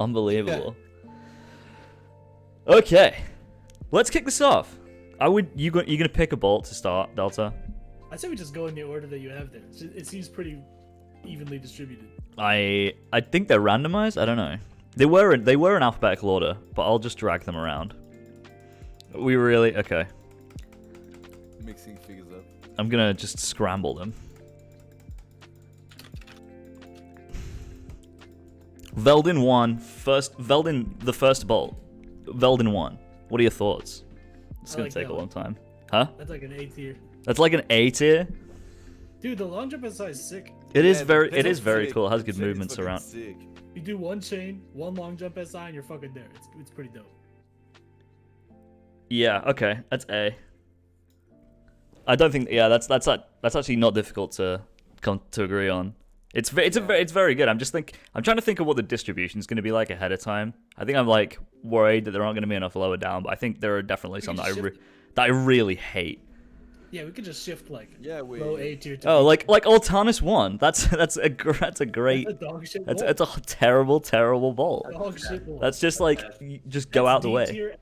Unbelievable. Okay, let's kick this off. You gonna pick a bolt to start, Delta? I say we just go in the order that you have there. It seems pretty evenly distributed. I think they're randomized. I don't know. They were in alphabetical order, but I'll just drag them around. We really okay. Mixing figures up. I'm gonna just scramble them. Veldin won first. Veldin the first bolt. Veldin won. What are your thoughts? It's gonna take a long time. Huh? That's like an A tier. That's like an A tier. Dude, the long jump SI is sick. It is very cool. It has good movements around. Sick. You do one chain, one long jump SI, and you're fucking there. It's pretty dope. Yeah. Okay. That's A. I don't think. Yeah. That's actually not difficult to come to agree on. It's very good. I'm trying to think of what the distribution is going to be like ahead of time. I think I'm like worried that there aren't going to be enough lower down, but I think there are definitely some that I really hate. Yeah, we could just shift like low A tier. Oh, like Altanus 1. That's a great. That's a dog shit That's bolt. a terrible bolt. Dog shit bolt. That's just like just go out the way. D-tier.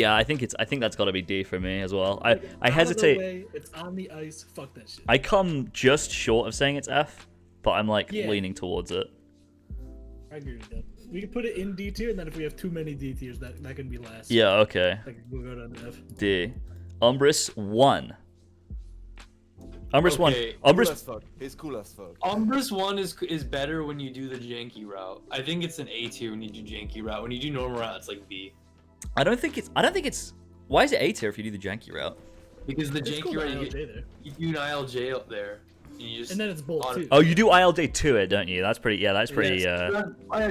I think that's got to be D for me as well. I Out of the hesitate. way, it's on the ice. Fuck that shit. I come just short of saying it's F, but I'm like leaning towards it. I agree with that. We can put it in D tier, and then if we have too many D tiers, that can be last. Yeah. Okay. Like we'll go down to F. D. Umbris 1. Umbris 1. Cool Umbris. as fuck. He's cool as fuck. Umbris 1 is better when you do the janky route. I think it's an A tier when you do janky route. When you do normal route, it's like B. I don't think it's. Why is it A tier if you do the janky route? Because the It's janky cool to route, ILJ there. you do an ILJ up there. And then it's bolt too. Oh, you do ILJ to it, don't you? That's pretty. Yeah, that's pretty. Yes.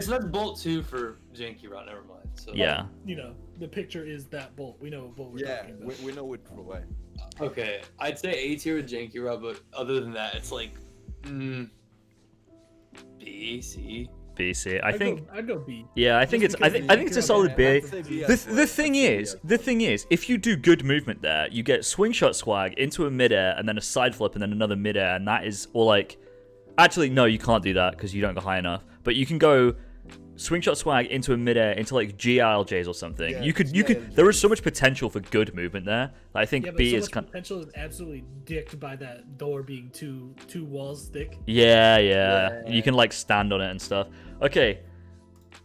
So that's bolt 2 for janky route. Never mind. So Yeah. You know, the picture is that bolt. We know what bolt we're Yeah, talking about. we know it way. Okay, I'd say A tier with janky route, but other than that, it's like B, C. B, C. I'd go B. Yeah, I think it's a solid B. The thing is, if you do good movement there, you get swing shot swag into a midair and then a side flip and then another midair, and that is or like. Actually, no, you can't do that because you don't go high enough. But you can go swing shot swag into a midair into like GILJs or something. Yeah, you could. There is so much potential for good movement there. That I think Yeah, but B so is much kind. potential is absolutely dicked by that door being two walls thick. Yeah. You can like stand on it and stuff. Okay.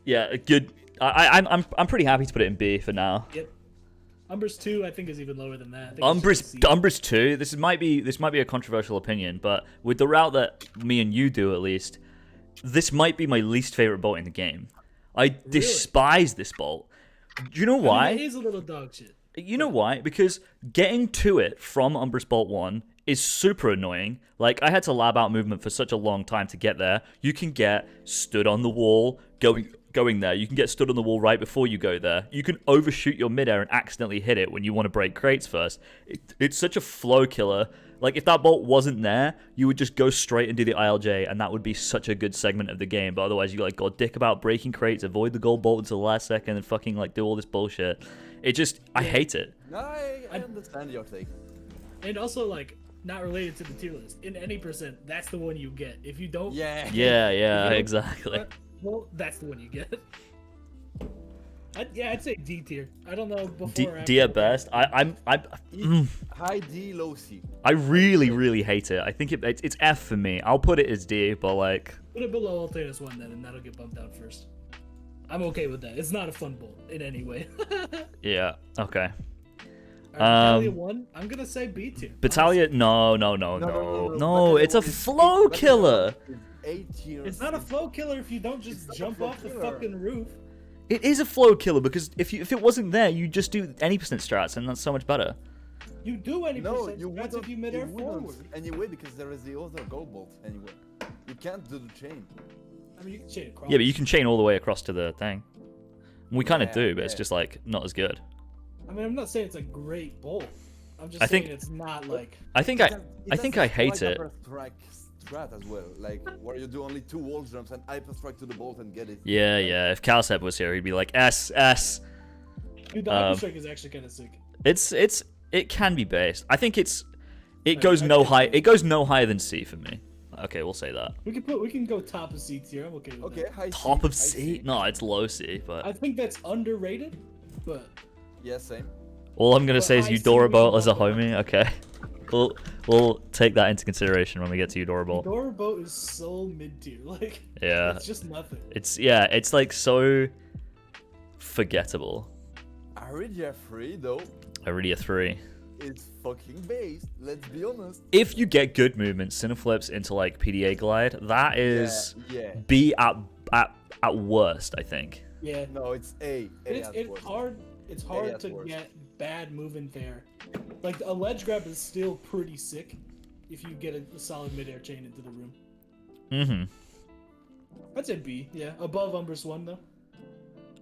Yeah, good. I'm pretty happy to put it in B for now. Yep. Umbris 2, I think, is even lower than that. Umbris 2. This might be a controversial opinion, but with the route that me and you do, at least, this might be my least favorite bolt in the game. I despise this bolt. Do you know why? I mean, it is a little dog shit. You know why? Because getting to it from Umbris Bolt 1 is super annoying. Like, I had to lab out movement for such a long time to get there. You can get stood on the wall, going there. You can get stood on the wall right before you go there. You can overshoot your midair and accidentally hit it when you want to break crates first. It's such a flow killer. Like, if that bolt wasn't there, you would just go straight and do the ILJ, and that would be such a good segment of the game. But otherwise, you like got dick about breaking crates, avoid the gold bolt until the last second, and fucking like do all this bullshit. It just, I hate it. No, I understand your take. And also, like, not related to the tier list. In any percent, that's the one you get. If you don't, Yeah, exactly. Well, that's the one you get. I'd say D tier. I don't know before. D, or after. D at best. High D, low C. I really hate it. I think it's F for me. I'll put it as D, but like. Put it below Altair's 1 then, and that'll get bumped down first. I'm okay with that. It's not a fun bolt in any way. Yeah. Okay. Battalion 1, I'm gonna say B tier. Battalion. No. It's a flow killer. It's not a flow killer if you don't just jump off the fucking roof. It is a flow killer because if it wasn't there, you just do any percent strats, and that's so much better. You do any No, percent you strats wouldn't. if you mid-air forward. Anyway, because there is the other gold bolt anyway. You can't do the chain. I mean, you can chain across. Yeah, but you can chain all the way across to the thing. We kind of do, but it's yeah. just like not as good. I mean, I'm not saying it's a great bolt. I'm just I saying think- it's not like. I think I hate it. Strike strat as well, like where you do only 2 wall jumps and hyper strike to the bolt and get it. Yeah. If Calcep was here, he'd be like S. Dude, the hyper strike is actually kind of sick. It can be based. I think it goes no high. It goes no higher than C for me. Okay, we'll say that. We can go top of C tier. I'm okay with Okay, that. high Top C, of high C? No, it's low C, I but think that's underrated, but Yeah, same. all I'm gonna but say is high C Eudora we Bolt as a bump it homie. Okay, we'll take that into consideration when we get to Eudora Bolt. Eudora Boat is so mid tier. Like, Yeah, it's just nothing. it's like so forgettable. Aridia 3 though, Iridia 3. it's fucking based. Let's be honest. If you get good movement, Cineflips into like PDA glide, that is Yeah. B at worst, I think. Yeah. No, it's A. It's at worst. hard. It's hard at to worst. get bad movement there. Like a ledge grab is still pretty sick if you get a solid midair chain into the room. Mm-hmm. I'd say B. Yeah, above Umbrus 1 though.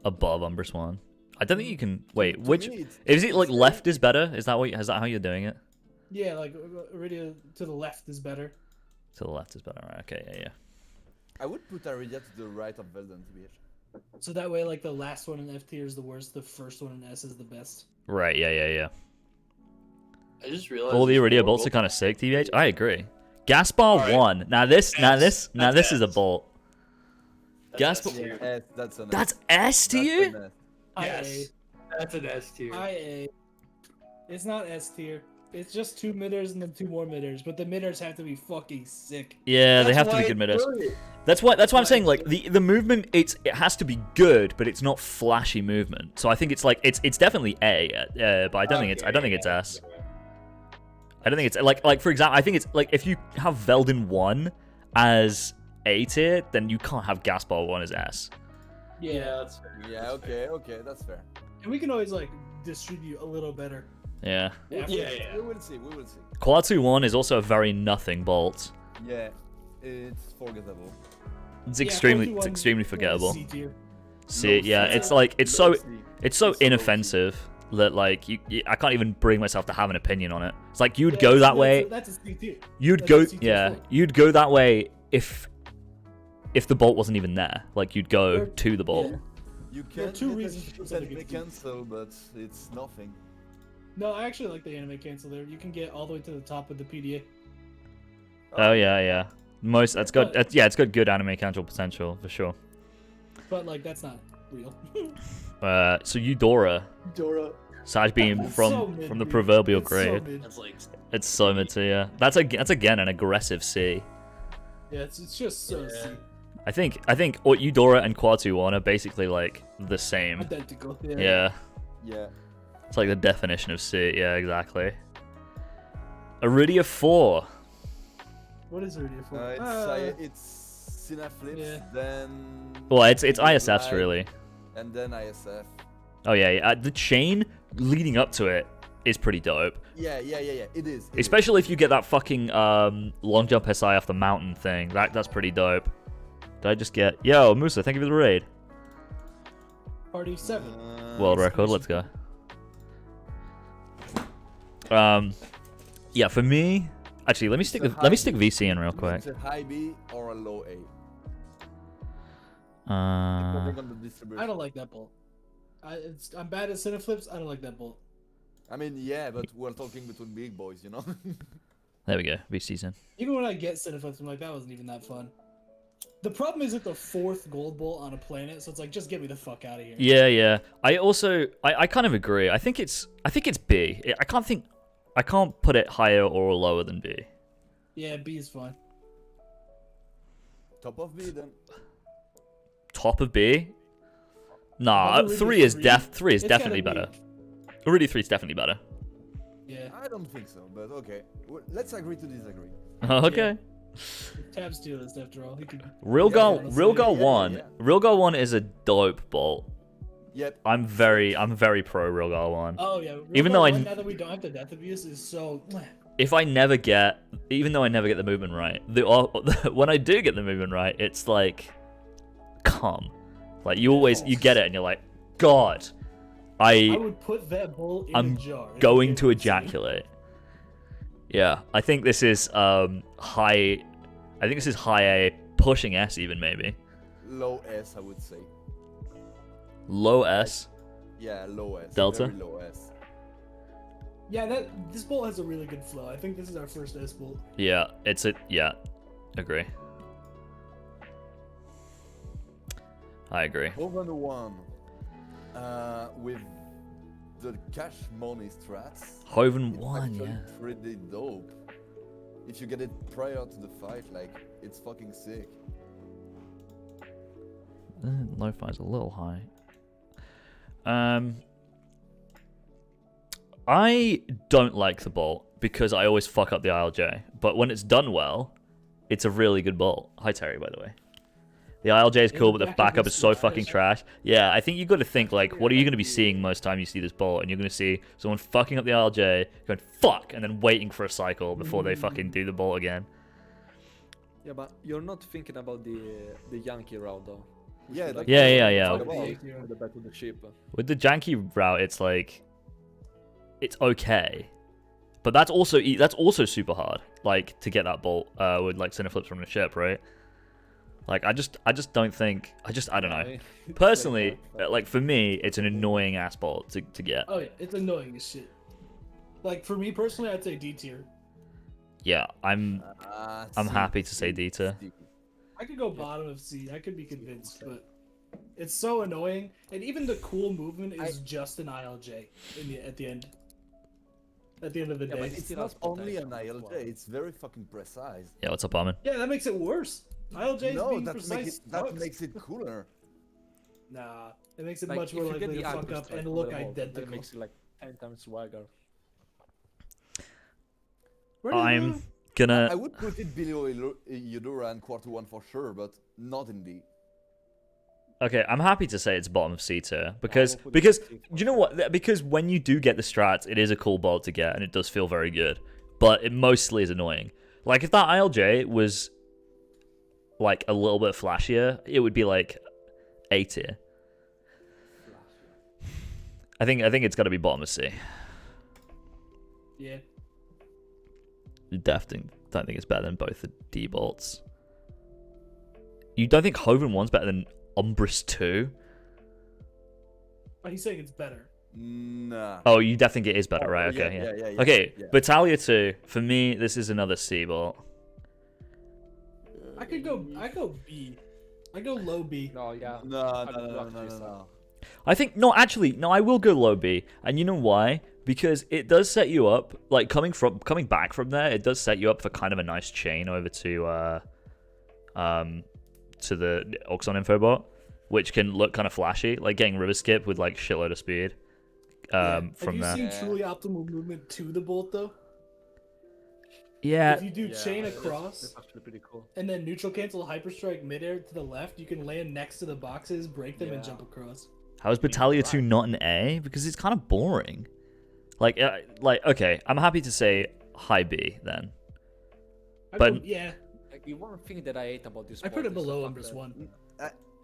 Above Umber Swan. I don't think you can wait. To Which me, is it? Like it's A. left is better? Is that how you're doing it? Yeah, like Iridia to the left is better. To the left is better. Right. Okay. Yeah. I would put Aridia to the right of Velden, TBH. So that way, like the last one in F tier is the worst, the first one in S is the best. Right. Yeah. I just realized. All the there's Iridia more bolts are gold- kind of sick. TBH. I agree. Gaspar Alright. 1. Now this That's is a S. bolt. That's Gaspar. S tier. S, that's an That's S. S to That's you? an S. Yes. That's an S tier. IA. It's not S tier. It's just 2 midders and then 2 more midders, but the midders have to be fucking sick. Yeah, they That's have to why be good it's midders. good. That's why I'm why saying it's like the movement it has to be good, but it's not flashy movement. So I think it's like it's definitely A, but I don't think it's Okay, S. I don't think it's like for example, I think it's like if you have Velden 1 as A tier, then you can't have Gaspar 1 as S. Yeah, that's fair. Yeah, That's fair. okay, that's fair. And we can always like distribute a little better. Yeah. Yeah, Yeah. We will see, we will see. Quatu 1 is also a very nothing bolt. Yeah, it's forgettable. It's Yeah, extremely Quatu it's 1 extremely is forgettable. C tier. See, Low yeah, C. it's like it's Low so C. it's so It's low C. inoffensive that like I can't even bring myself to have an opinion on it. It's like you'd Yeah, go that that's way. That's a C tier. You'd That's go, a C tier yeah, fault. you'd go that way if the bolt wasn't even there. Like you'd go There- to the bolt. yeah. You There are can two get reasons a for shoot something and it's cancel, but it's nothing. No, I actually like the anime cancel there. You can get all the way to the top with the PDA. Oh yeah. It's got good anime cancel potential for sure. But like that's not real. So Eudora, Dora. Sage Beam It's from so mid, the dude. proverbial It's so grave. mid. That's like. It's so mid too, yeah. That's again an aggressive C. Yeah, it's just so Yeah. C. I think Eudora and Quatu 1 are basically like the same. Identical. Yeah. Yeah. It's like the definition of C. Yeah, exactly. Iridia 4. What is Iridia for? It's Cineflips, yeah. then. Well, it's ISFs Live, really. And then ISF. Oh yeah. The chain leading up to it is pretty dope. Yeah. It is. it Especially if you get that fucking long jump SI off the mountain thing. That's pretty dope. Did I just get... Yo, Musa, thank you for the raid. Party 7. is. World record, let's go. Yeah, for me... Actually, let me stick VC in real quick. It's a high B or a low A. Uh, Depending on the distribution. I don't like that bolt. I'm bad at Cineflips. I don't like that bolt. I mean, yeah, but we're talking between big boys, you know? there we go, VC's in. Even when I get Cineflips, I'm like, that wasn't even that fun. The problem is it's the 4th gold bolt on a planet, so it's like, just get me the fuck out of here. Yeah. I kind of agree. I think it's B. I can't put it higher or lower than B. Yeah, B is fine. Top of B, then. Top of B? Nah, Iridia 3 is 3. It's definitely gotta better. Iridia 3 is definitely better. Yeah. I don't think so, but okay. Let's agree to disagree. Okay. Tab's tier list after all. He could... Rilgar Yeah, Rilgar yeah, 1. yeah. Rilgar 1 is a dope bolt. Yep. I'm very pro Rilgar 1. Oh yeah. Even though now that we don't have the death abuse is so. If I never get, even though I never get the movement right, when I do get the movement right, it's like, come, like you get it and you're like, God, I would put that bowl in I'm a jar. It going would to be insane. ejaculate. Yeah, I think this is high. I think this is high A, pushing S even maybe. Low S, I would say. Low S. Yeah, low S. Delta? Very low S. Yeah, this bolt has a really good flow. I think this is our first S bolt. Yeah, Agree. I agree. Hoven 1 with the cash money strats. Hoven It's 1, actually yeah. pretty dope. If you get it prior to the fight, like, it's fucking sick. Lo-fi's a little high. I don't like the bolt because I always fuck up the ILJ. But when it's done well, it's a really good bolt. Hi Terry, by the way. The ILJ is cool, but the backup is so fucking trash. Yeah, I think you got to think like, what are you going to be seeing most time you see this bolt? And you're going to see someone fucking up the ILJ, going fuck, and then waiting for a cycle before they fucking do the bolt again. Yeah, but you're not thinking about the Yankee route though. Yeah, Like, Yeah. talk about the back to the ship. With the janky route, it's like, it's okay, but that's also super hard. Like to get that bolt with like center flips from the ship, right? Like I just don't think I don't know. Personally, like for me, it's an annoying ass bolt to get. Oh yeah, it's annoying as shit. Like for me personally, I'd say D tier. Yeah, I'm C, happy to say C, D tier. C. I could go bottom of C. I could be convinced, but it's so annoying. And even the cool movement is just an ILJ at the end. At the end of the Yeah, day. but It's still not has only an potential as ILJ, well. it's very fucking precise. Yeah, what's up, Armin? Yeah, that makes it worse. ILJs No, being that precise that sucks. makes it cooler. Nah, it makes it Like, much if more you get likely the to fuck Hyper up Strike and over look the wall, identical. That makes it like 10 times swagger. Where do you I'm go? gonna. I would put it below Eudora and Quarter 1 for sure, but not in D. Okay, I'm happy to say it's bottom of C tier because we'll put it in C for you know what? Because when you do get the strats, it is a cool bolt to get and it does feel very good, but it mostly is annoying. Like if that ILJ was like a little bit flashier, it would be like A tier. I think it's got to be bottom of C. Yeah. You definitely don't think it's better than both the D bolts. You don't think Hoven 1's better than Umbris 2? But he's saying it's better. Nah. Oh, you definitely think it is better, Oh, right? yeah, Okay, yeah. Okay, yeah. Battalion 2, for me, this is another C bolt. I go B. I go low B. No, yeah. No. I think, no, I will go low B. And you know why? Because it does set you up, like, coming back from there, it does set you up for kind of a nice chain over to the Oxon Infobot, which can look kind of flashy, like getting river skip with, like, shitload of speed from Have you there. seen truly optimal movement to the bolt, though? Yeah, If you do chain across That's actually pretty cool. and then neutral cancel hyperstrike midair to the left, you can land next to the boxes, break them, and Yeah. jump across. how is Battalion 2 not an A? Because it's kind of boring. Like, okay, I'm happy to say high B then. But- Yeah, Like, the one thing that I hate about this I put bolt it is the below fact Umbris that 1.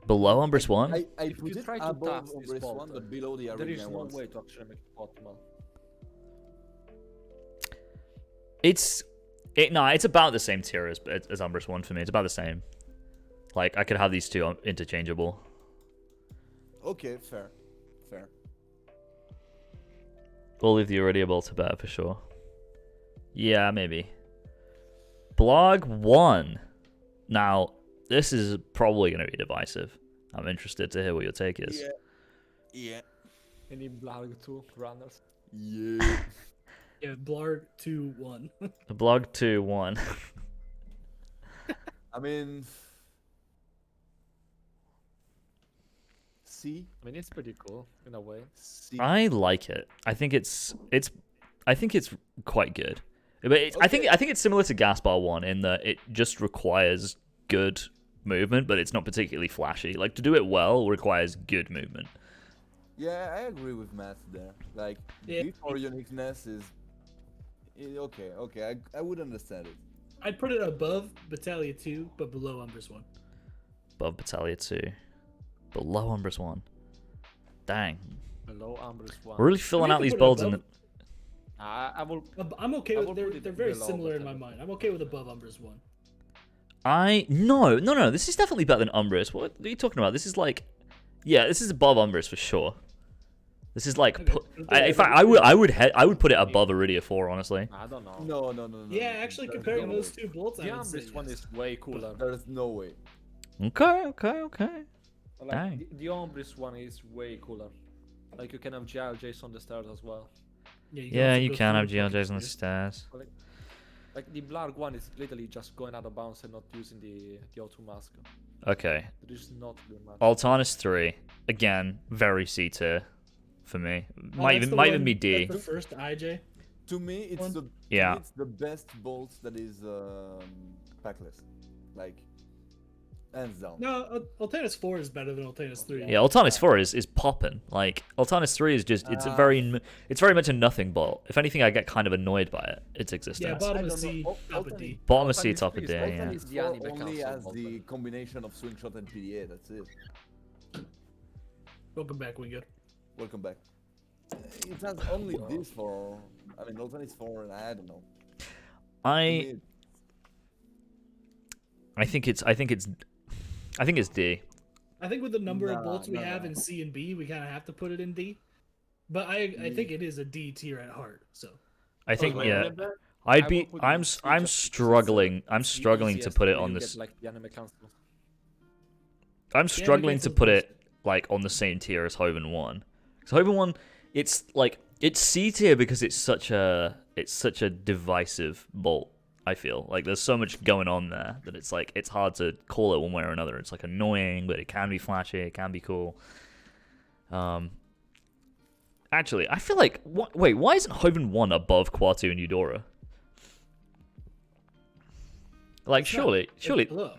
Below Umbris 1? I If put you it try to above tap this Umbris bolt, 1, but below the There Arena is no ones. way to actually make it optimal. It's about the same tier as Umbris 1 for me. It's about the same. Like, I could have these two interchangeable. Okay, fair. We'll leave the Iridiable to better for sure. Yeah, maybe. Blog 1. Now, this is probably going to be divisive. I'm interested to hear what your take is. Yeah. Any Blarg 2 runners? Yeah. Yeah, Blarg 2-1. Blog 2 1. I mean, C. I mean, it's pretty cool in a way. C. I like it. I think it's quite good. But I think it's similar to Gaspar 1 in that it just requires good movement, but it's not particularly flashy. Like, to do it well requires good movement. Yeah, I agree with Matt there. Like, Yeah. before uniqueness is okay. I would understand it. I'd put it above Battalion 2, but below Umbris 1. Above Battalion 2. Below Umbris 1. Dang. Below Umbris 1. We're really filling you out can these put it builds above- and I will. I'm okay I with will they're put it very below similar in my Battalion. mind. I'm okay with above Umbris 1. No, this is definitely better than Umbris. What are you talking about? This is like, yeah, this is above Umbris for sure. This is like, Okay. in fact, I would put it above Iridia 4, honestly. I don't know. No. Yeah, actually, There's comparing no those way. two bolts, I The would say Umbris one yes. is way cooler. There's no way. Okay. Like, Dang. the Umbris one is way cooler. Like you can have GLJs on the stairs as well. Yeah, also you go can have through GLJs on the stairs. stairs. Like the Blarg one is literally just going out of bounds and not using the O2 mask. Okay. It is not doing much. Altanus 3, again, very C tier for me. Oh, Might that's even the might even one- be D. that's the first IJ. To me, it's One. the Yeah. to me, it's the best bolt that is packless, like hands down. No, Altanus 4 is better than Altanus 3. Yeah, Altanus 4 is popping. Like Altanus 3 is just it's very much a nothing bolt. If anything, I get kind of annoyed by it. Its Yeah, existence. bottom I of don't C, know. top of D. Bottom of C, Altanus top of 3 D. is Yeah. Altanus The anime 4 only console has bolt, the combination of swing shot and PDA. That's it. Welcome back, Wingo. Welcome back. It has only this for. I mean, Altanus 4, and I don't know. To I me, think it's D. I think with the number of Nah, bolts we nah, have nah. in C and B, we kind of have to put it in D. But I think it is a D tier at heart. So I think Wait, yeah. what about- I'd I be will put it I'm in s- C I'm just because struggling I'm it's the struggling to easiest put it when on you this get, like, the anime console. I'm struggling to console's put nice. it like on the same tier as Hoven 1. So Hoven 1 it's like it's C tier because it's such a divisive bolt. I feel like there's so much going on there that it's like it's hard to call it one way or another. It's like annoying, but it can be flashy, it can be cool. Actually, I feel like wait, why isn't Hoven 1 above Quatu and Eudora? Like it's not- surely it's low.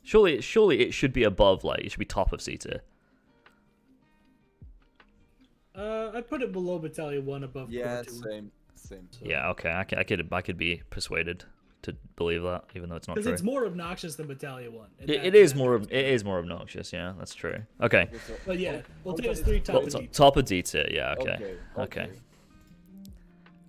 surely it should be above, like it should be top of C tier. I put it below Battalion 1, above yeah, Core 2. same. Yeah, okay, I could be persuaded to believe that, even though it's not Because true. it's more obnoxious than Battalion 1. and It that- is that more makes it is more obnoxious. Yeah, that's true. Okay, Okay, so- But yeah, Okay, Altanus 3, top of D. top of D tier. Yeah, okay.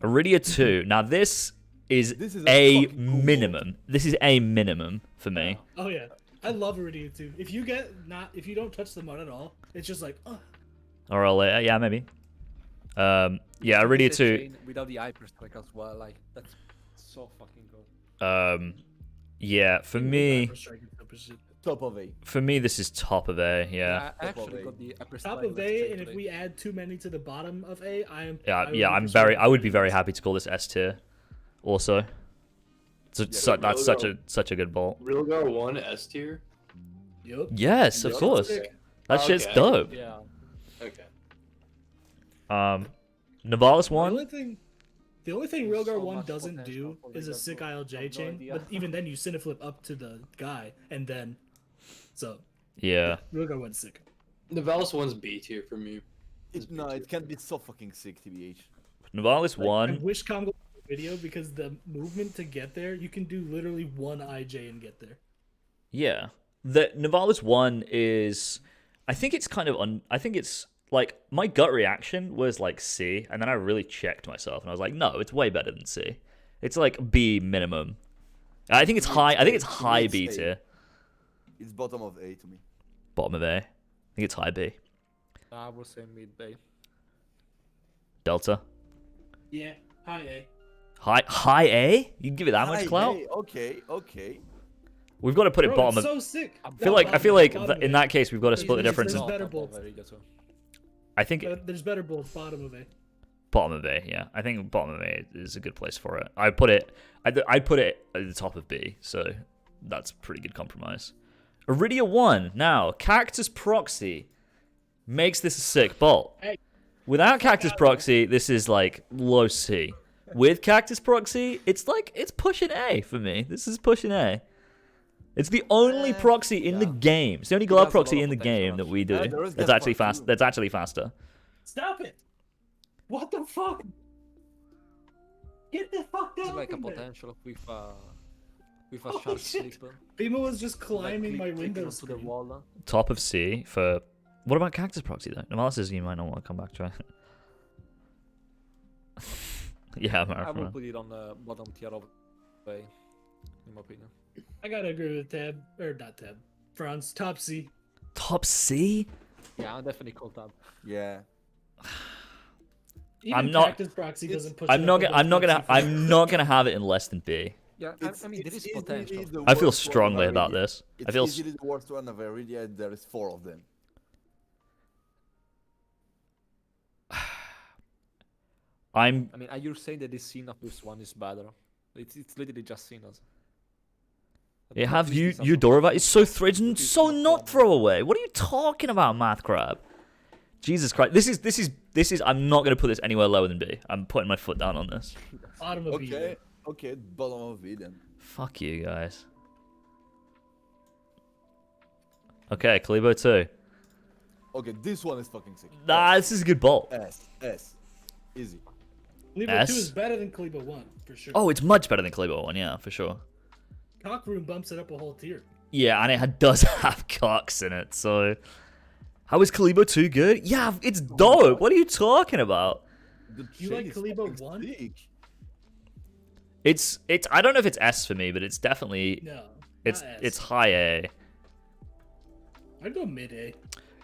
Iridia 2. Now this is This is a a fucking cool minimum. This is a minimum for me. Oh yeah, I love Iridia 2. If you don't touch the mud at all, it's just like, Or I'll yeah, maybe. Yeah, Iridia It's a 2. chain without the hyper strike as well. Like that's so fucking good. Yeah, for me, Top of A. this is top of A. Yeah. I Top of actually A. got the hyper top strike of next A, chain and if today. we add too many to the bottom of A, I would be very happy to call this S tier. Also, that's such a good bolt. Realgar 1 S tier? Yep. Yes, of Yeah. course. Sick. That shit's Okay. dope. Yeah. Okay. Navalis The 1. only thing There's Railguard so 1 much doesn't potential do for is a Railguard sick 2. I ILJ have no chain, idea. but even then you cineflip up to the guy, and then so Yeah. Railguard 1's sick. Nivalis 1's B tier for me. No, it can be so fucking sick, TBH. Navalis I 1. wish Congo had a video because the movement to get there, you can do literally one IJ and get there. Yeah. The Navalis 1 is I think it's kind of I think it's like my gut reaction was like C, and then I really checked myself and I was like, no, it's way better than C. It's like B minimum. I think it's high. I think it's high B It's A. tier. It's bottom of A to me. Bottom of A. I think it's high B. I would say mid bay. Delta. Yeah, high A. High A? You give it that much High clout? A, okay. We've got to put it Bro, bottom it's of. so sick. I feel like in that case we've got to split the There's difference. better Top bolts. of Iridia too. I think There's better bolts bottom of A. bottom of A. Yeah, I think bottom of A is a good place for it. I put it at the top of B, so that's a pretty good compromise. Iridia 1 now Cactus Proxy makes this a sick bolt. Hey. Without Cactus Proxy, this is like low C. With Cactus Proxy, it's pushing A for me. This is pushing A. It's the only proxy in the game. It's the only glove has a lot proxy of in the potential, game that we do. Yeah, there is That's that actually part fast. too. That's actually faster. Stop it! What the fuck? Get the fuck It's down like a from there. potential with a Holy sharp shit. slipper. Pima was just Like, climbing my clicking window onto the screen. wall. Top of C for. What about Cactus Proxy though? Analysis you might not want to come back to. Yeah, I will Marathon. put it on the bottom tier of bay, in my opinion. I gotta agree with Tab, or not Tab. Franz, top C. Top C? Yeah, I'm definitely called tab. Yeah. Even I'm not- Cactus Proxy doesn't push. I'm it not up gonna. above I'm not gonna. Proxy for I'm not gonna have it in less than B. Yeah, I mean, there is easily potential. the I feel worst one strongly of about Iridia. this. It's I feel. easily the worst one of Iridia, and there is 4 of them. I'm. I mean, are you saying that the Cena plus one is better? It's literally just Cena's. You have Eudorova. It's so threatened, so not throwaway. What are you talking about, Math Crab? Jesus Christ. This is. I'm not gonna put this anywhere lower than B. I'm putting my foot down on this. bottom of B. Okay, bottom of B then. Fuck you guys. Okay, Kalibo 2. Okay, this one is fucking sick. Nah, this is a good bolt. S. Easy. Kalibo 2 S? is better than Kalibo 1 for sure. Oh, it's much better than Kalibo 1, yeah, for sure. Cock Room bumps it up a whole tier. Yeah, and it does have cocks in it, so... How is Kalibo 2 good? Yeah, it's dope. What are you talking about? The You chain like is Kalibo fucking 1? sick. It's I don't know if it's S for me, but it's definitely No. it's not S. it's high A. I'd go mid A.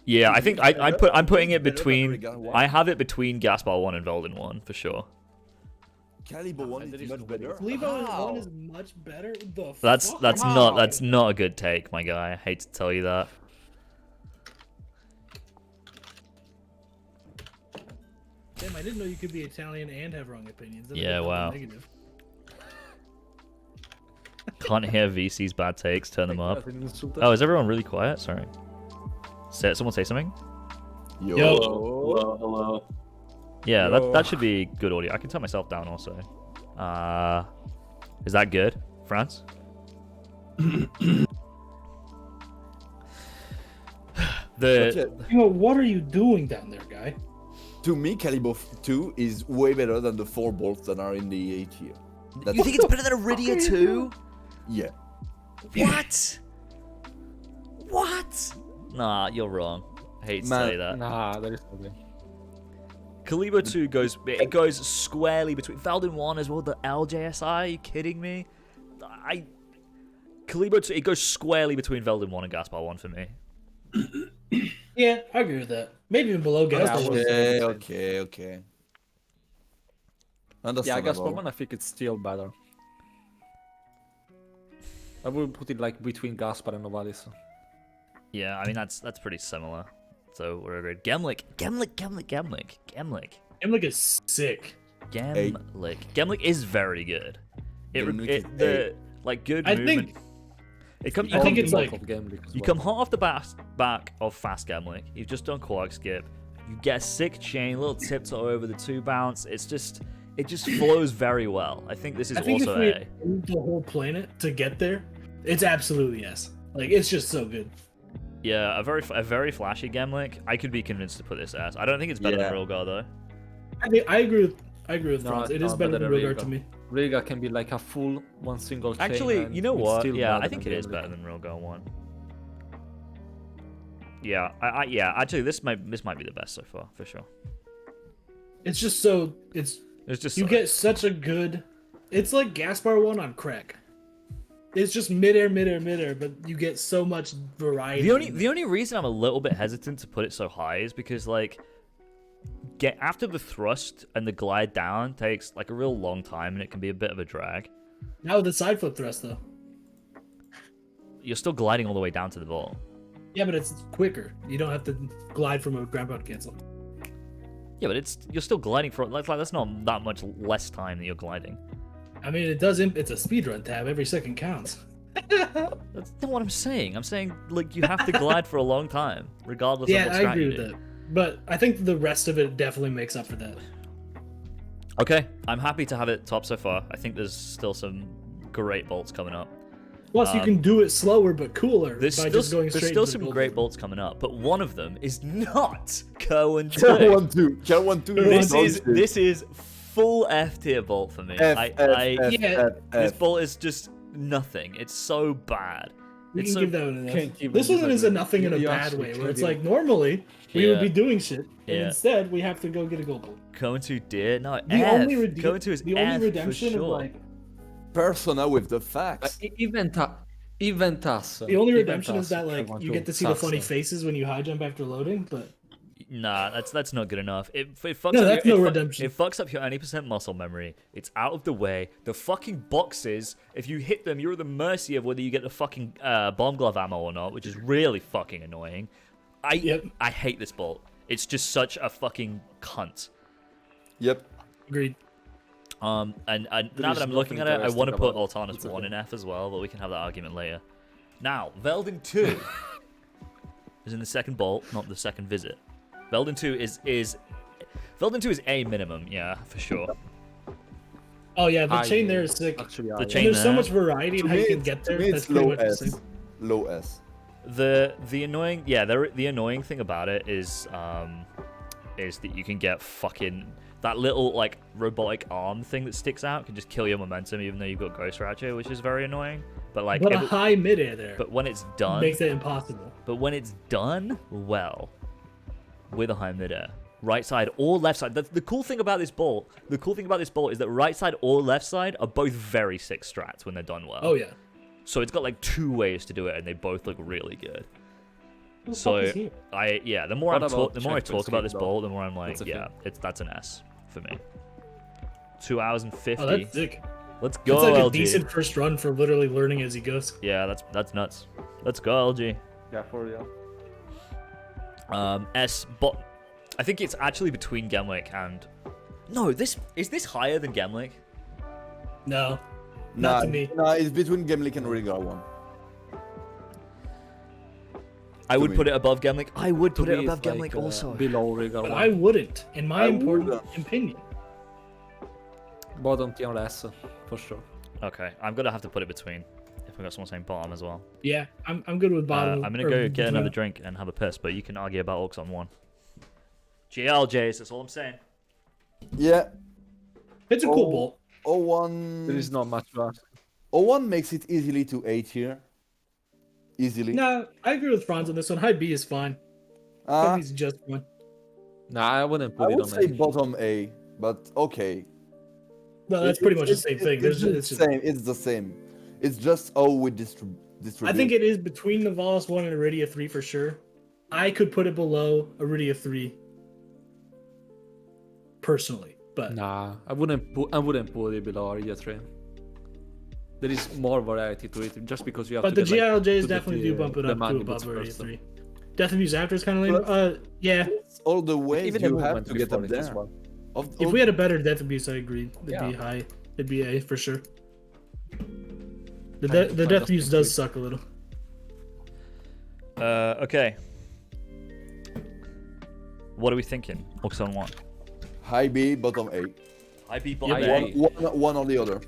Yeah, I think I'm putting it Better than between Regal 1. I have it between Gaspar 1 and Velden 1 for sure. Caliber 1 there is is much no way. better. Kalibo How? 1 is much better. The That's fuck? that's not a good take, my guy. I hate to tell you that. Damn, I didn't know you could be Italian and have wrong opinions. That's a Yeah, double wow. Negative. Can't hear VC's bad takes. Turn them up. Oh, Oh, is everyone really quiet? Sorry. Someone say something? Yo. Hello. Yeah, Yo. that should be good audio. I can turn myself down also. Is that good, France? the You know, what are you doing down there, guy? To me, Caliber 2 is way better than the 4 bolts that are in the A tier. you think it's better than Iridia 2? Yeah. What? What? Nah, you're wrong. I hate to Man, say that. Nah, there is no way. Kalibo 2 goes squarely between Velden 1 as well, the LJSI. Are you kidding me? Kalibo 2, it goes squarely between Velden 1 and Gaspar 1 for me. Yeah, I agree with that. Maybe even below gas. Yeah, Okay. Yeah, Understandable. Gaspar 1, I think it's still better. I would put it like between Gaspar and Novalis. Yeah, I mean that's pretty similar. So we're agreed. Gemlick. Emlik is sick. Gemlick is very good. Gemlick is The like good I movement. think It come, I think it's like you come hot off the back of fast Gemlick. You've just done Quark Skip. You get a sick chain, little tiptoe over the 2 bounce. It just flows very well. I think this is I think also if A. we move the whole planet to get there, it's absolutely yes. Like it's just so good. Yeah, a very flashy Gemlick. I could be convinced to put this as. I don't think it's better Yeah. than Rilgar though. I agree with No, Franz. It no, is better than than Rilgar Rhaegar. to me. Rhaegar can be like a full one single chain. Actually, and you know it's what? still Yeah, better I think than it is Gemlick. better than Rilgar 1. Yeah, yeah. Actually, this might be the best so far for sure. It's just so It's just you so- get such a good. It's like Gaspar 1 on crack. It's just midair, but you get so much variety. The only reason I'm a little bit hesitant to put it so high is because like get after the thrust and the glide down takes like a real long time and it can be a bit of a drag. Now with the side flip thrust though. You're still gliding all the way down to the ball. Yeah, but it's quicker. You don't have to glide from a ground pound cancel. Yeah, but you're still gliding for like that's not that much less time that you're gliding. I mean, it does. It's a speedrun tab. Every second counts. That's not what I'm saying. I'm saying like you have to glide for a long time, regardless of Yeah, what I strat agree you with do. that. But I think the rest of it definitely makes up for that. Okay, I'm happy to have it top so far. I think there's still some great bolts coming up. Plus, you can do it slower but cooler by just going straight. There's still into the some gold great zone. bolts coming up, but one of them is not Kerwin 2. Kerwin 2. This is full F tier bolt for me. This bolt is just nothing. It's so bad. We It's can so give that one an F. Can't even This one is a disagree. nothing in a You bad actually way, where can't it's even- like normally we would Yeah. be doing shit, and Yeah. instead we have to go get a gold bolt. Kerwin 2 dear. No, The F. only Kerwin 2 is the F only redemption for of sure. like Persona with the facts. Even us. the only redemption is that like you get to see the funny faces when you high jump after loading, but Nah, that's not good enough. It fucks No, up that's your, no it redemption. It fucks up your 90% muscle memory. It's out of the way. The fucking boxes, if you hit them, you're at the mercy of whether you get the fucking bomb glove ammo or not, which is really fucking annoying. I hate this bolt. It's just such a fucking cunt. Yep. Agreed. And now that I'm looking at it, I want to put Altana's 1 in F as well, but we can have that argument later. Now, Veldin 2 is in the second bolt, not the second visit. Veldin 2 is A minimum, yeah, for sure. Oh yeah, the chain there is sick. Actually, The And chain there's so there. much variety in To how me, you can get to there. me That's it's pretty low much the S. same. Low S. The annoying, yeah, the annoying thing about it is that you can get fucking that little like robotic arm thing that sticks out can just kill your momentum even though you've got Ghost Ratchet, which is very annoying. But like, But a high mid-air there but when it's done, makes it impossible. but when it's done well, with a high midair, right side or left side. The cool thing about this bolt, is that right side or left side are both very sick strats when they're done well. Oh yeah. So it's got like 2 ways to do it, and they both look really good. Who the So fuck is he? the more What I about talk about this checkpoints, bolt, the more I'm like, That's a yeah, thing. that's an S for me. 2 hours and 50. Oh, that's sick. Let's go, It's like a LG. decent first run for literally learning as he goes. Yeah, that's nuts. Let's go, LG. Yeah, for real. S, but I think it's actually between Gemlick and. No, is this higher than Gemlick? No, Nah, not to me. nah, it's between Gemlick and regular one. I would me. put it above Gemlick. I would put it Me, above it's Gemlick like, also. below regular But one. I wouldn't, in my I important wouldn't. opinion. Bottom tier S, for sure. Okay, I'm gonna have to put it between. If we got someone saying bottom as well. Yeah, I'm good with bottom. I'm gonna or go get another between- drink and have a piss, but you can argue about Orcs on 1. GLJs, that's all I'm saying. Yeah. It's a cool bolt. 01. There is not much to ask. 01 makes it easily to A tier. Easily. No, I agree with Franz on this one. High B is fine. Uh, He's just fine. Nah, I wouldn't I put it would on say A. bottom A, but okay. No, that's pretty much the same thing. It's There's the same. It's the same. It's just how we distribute. I think it is between the Volos 1 and Iridia 3 for sure. I could put it below Iridia 3 personally, but Nah, I wouldn't put it below Iridia 3. There is more variety to it, just because you have but to the get, like, GLJs to definitely get do bump it the up to mandibles above Iridia first. 3. Death Abuse after is kind of lame. Well, Yeah. all the ways Even the you have movement to get before up it as there. well. If we had a better Death Abuse, I agree. It'd Yeah. be high. It'd be A for sure. The Kind Death of Abuse does suck a little. Okay. What are we thinking? Orcs on 1. high B, bottom A. I beat Yeah, bottom yeah. A. One or the other.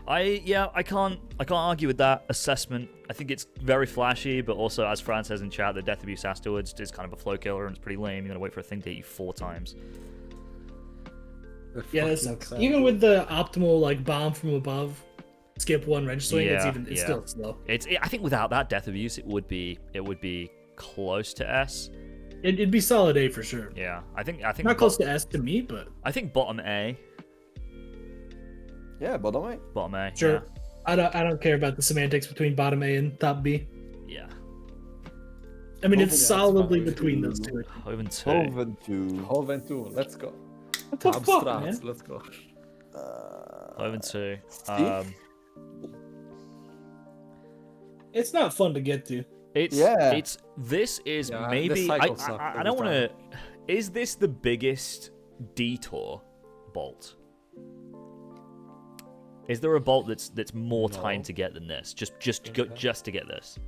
I can't argue with that assessment. I think it's very flashy, but also, as Fran says in chat, the Death Abuse afterwards is kind of a flow killer and it's pretty lame. You gotta wait for a thing to hit you 4 times. Yeah, that Fucking sucks. Even with the optimal like bomb from above, skip 1 range swing, Yeah, it's yeah. still slow. I think without that Death Abuse, it would be close to S. It'd be solid A for sure. Yeah, I think Not close to S to me, but I think bottom A. Yeah, bottom A. Bottom A. sure. I don't care about the semantics between bottom A and top B. Yeah. I mean, Hopefully it's that's solidly fine. between those two. Hoven 2. Hoven 2. Hoven 2, let's go. What the fuck, Abstracts, man? let's go. Hoven 2. Steve? It's not fun to get to. This is Yeah, maybe the cycle sucked I every don't want to. time. Is this the biggest detour bolt? Is there a bolt that's more No. time to get than this? Just to get this.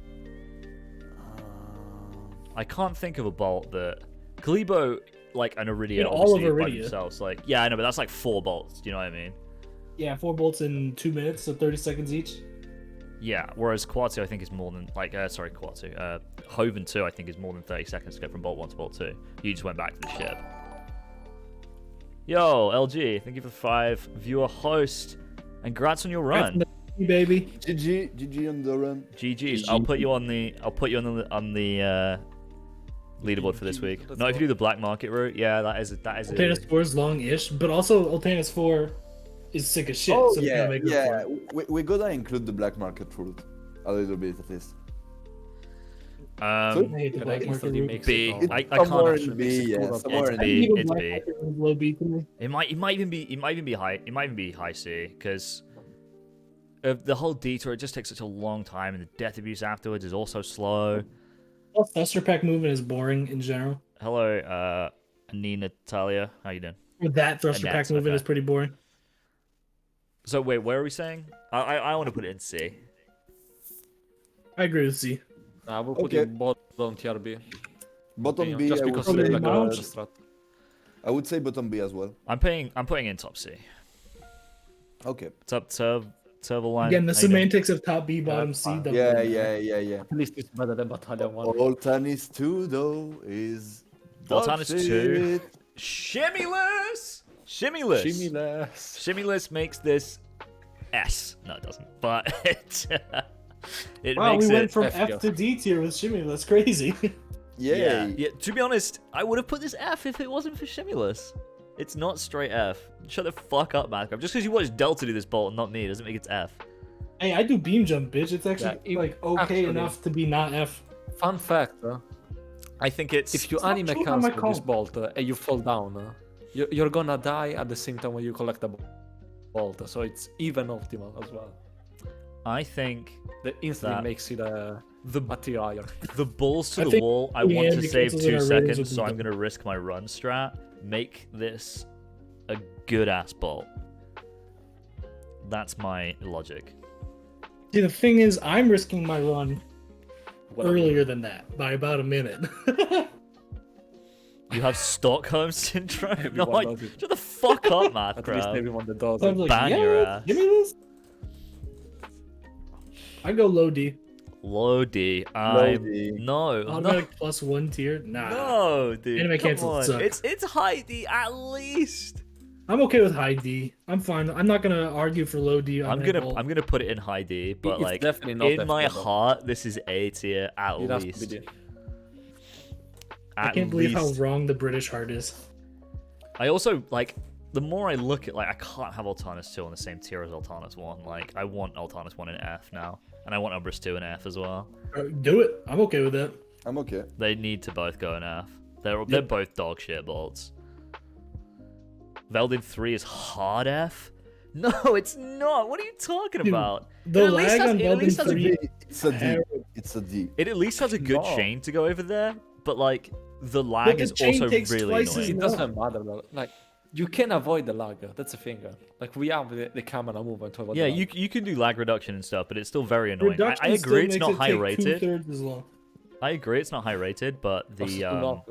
I can't think of a bolt that Kalibo like an Iridia In all of obviously by Iridia. themselves. Like yeah, I know, but that's like 4 bolts. Do you know what I mean? Yeah, 4 bolts in 2 minutes, so 30 seconds each. Yeah. Whereas Quad 2 I think is more than Quad 2. Hoven 2 I think is more than 30 seconds to get from bolt 1 to bolt 2. You just went back to the ship. Yo, LG, thank you for the 5 viewer host, and congrats on your run. Baby. GG on the run. GG's. I'll put you on the leaderboard for this week. Not if you do the black market route. Yeah, that is Ultanus 4 is long-ish, but also Ultanus 4 is sick as shit. Oh so it's yeah, gonna make up for yeah. it. We gotta include the black market route a little bit at least. I hate the And I black market instantly root. makes B. it. I somewhere can't. in B, yeah, somewhere It's in B. Even It's black B. market root is low B to me. It might even be high. It might even be high C because the whole detour. It just takes such a long time, and the death abuse afterwards is also slow. Plus, Thruster Pack movement is boring in general. Hello, Nina Natalia. How you doing? Or that Thruster Annette, Pack movement okay. is pretty boring. So wait, where are we saying? I want to put it in C. I agree with C. I will put Okay. it bottom tier B. Bottom B, Just I because would, Probably it's like Mount. a strat. I would say bottom B as well. I'm putting in top C. Okay. What's up, Turbo Line? Again, the How you doing? semantics of top B, bottom C. fine. don't Yeah, really yeah, matter. yeah. At least it's better than Battalion 1. Altanis 2 though is Altanis dog 2. shit. Shimmyless. Shimmyless makes this S. No, it doesn't. But it Wow, makes we it. went from F, F yes. to D tier with Shimmy. That's crazy. Yeah, Yay. yeah. To be honest, I would have put this F if it wasn't for Shimulus. It's not straight F. Shut the fuck up, Malcolm. Just because you watched Delta do this bolt and not me doesn't make it F. Hey, I do beam jump, bitch. It's actually Yeah, like okay actually- enough to be not F. Fun fact, I think it's. if you It's not anime true on cancel my this comp. bolt and you fall down, you're gonna die at the same time when you collect the bolt, so it's even optimal as well. I think That instantly That- makes it a the tier higher. the balls to I the think wall. I the want to Andy save cancels in 2 our ratings seconds, would so be I'm done. gonna risk my run strat. Make this a good ass bolt. That's my logic. See, the thing is, I'm risking my run Whatever. earlier than that by about a minute. You have Stockholm syndrome. No, Everyone I, does it. shut the fuck up, math At least crowd. everyone that does So I'm it. like, Ban yeah, your ass. give me this. I go low D. Low D. Low D. No, Automatic +1 tier. Nah. no, dude. Anime Come cancels on. suck. It's high D at least. I'm okay with high D. I'm fine. I'm not gonna argue for low D. I'm gonna put it in high D, but It's like definitely not in F my tier, though. heart, this is A tier at It has to be least. D. I At can't believe how least. wrong the British heart is. I also like the more I look at, like, I can't have Altanus 2 on the same tier as Altanus 1. Like, I want Altanus 1 in F now, and I want Umbris 2 in F as well. Do it. I'm okay with that. I'm okay. They need to both go in F. They're both dog shit bolts. Veldin 3 is hard F. No, it's not. What are you talking Dude, about? The It at least lag has- on it at least Veldin has a 3 It's a D. terrible. It's a D. It at least has a good No. chain to go over there, but like the lag the is chain also takes really twice as annoying. It doesn't matter though. Like you can avoid the lag. That's the thing. Like we have the camera movement to avoid Yeah, the lag. you can do lag reduction and stuff, but it's still very annoying. Reduction I agree it's still not makes it high take rated. 2/3 as long. I agree it's not high rated, but That's the not,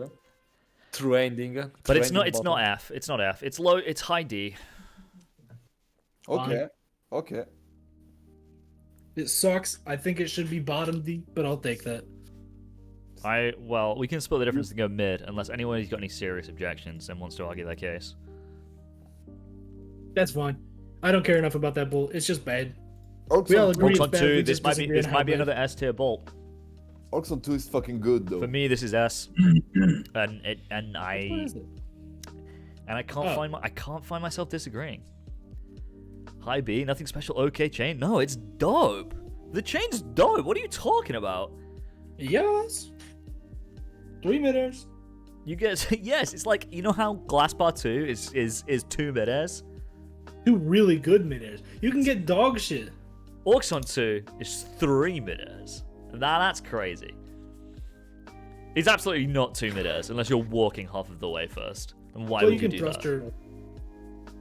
true ending. but it's not F. It's not F. It's low. It's high D. Okay. Okay. It sucks. I think it should be bottom D, but I'll take that. Well, we can split the difference and go mid, unless anyone's got any serious objections and wants to argue their case. That's fine. I don't care enough about that bull. It's just bad. Oxon, We all agree. Oxon it's bad, we 2, this just might be disagree this on might how be bad. another S tier bolt. Oxon 2 is fucking good though. For me, this is S, and I What is it? I can't Oh. I can't find myself disagreeing. High B, nothing special. Okay, chain. No, it's dope. The chain's dope. What are you talking about? Yes. 3 midders. You get yes. It's like, you know how Glass Bar 2 is 2 mid airs. 2 really good midders. You can get dog shit. Orxon 2 is 3 mid airs. That's crazy. It's absolutely not 2 mid airs unless you're walking half of the way first. And why Well, would you you can do that?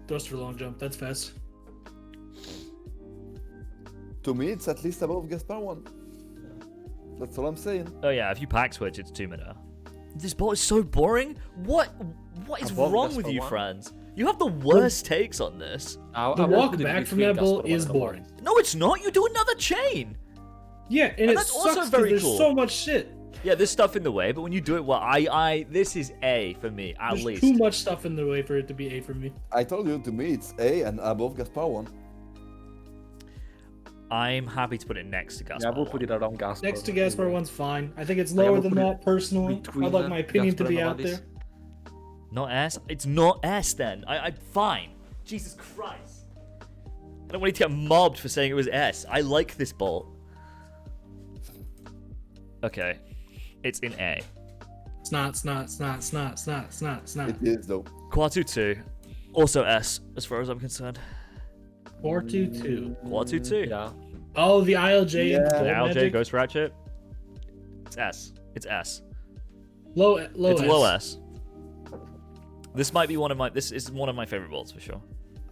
thruster long jump. That's fast. To me, it's at least above Gaspar 1. That's all I'm saying. Oh yeah, if you pack switch, it's 2 mid air. This bot is so boring. What is Above wrong Gaspar with you, 1? friends? You have the worst takes on this. The walk back from that bull is boring. No, it's not. You do another chain. Yeah, and it that's also sucks very because there's cool. so much shit. Yeah, there's stuff in the way, but when you do it well, this is A for me, at There's least. too much stuff in the way for it to be A for me. I told you, to me, it's A and above Gaspar 1. I'm happy to put it next to Gaspar. Yeah, we'll put it around Gaspar. Next to Gaspar 1's fine. I think it's Like, I lower would than put it that personally. between I'd like my opinion to Gaspar be and out Amadis. there. Not S. It's not S then. I fine. Jesus Christ. I don't want you to get mobbed for saying it was S. I like this bolt. Okay. It's in A. Snot. It is though. Quatu 2. Also S, as far as I'm concerned. 422. Quatu 2. Yeah. Oh, the ILJ. Yeah. and The Gold LJ Magic. Ghost Ratchet. It's S. It's S. Low It's S. low S. This might be one of my. This is one of my favorite bolts for sure.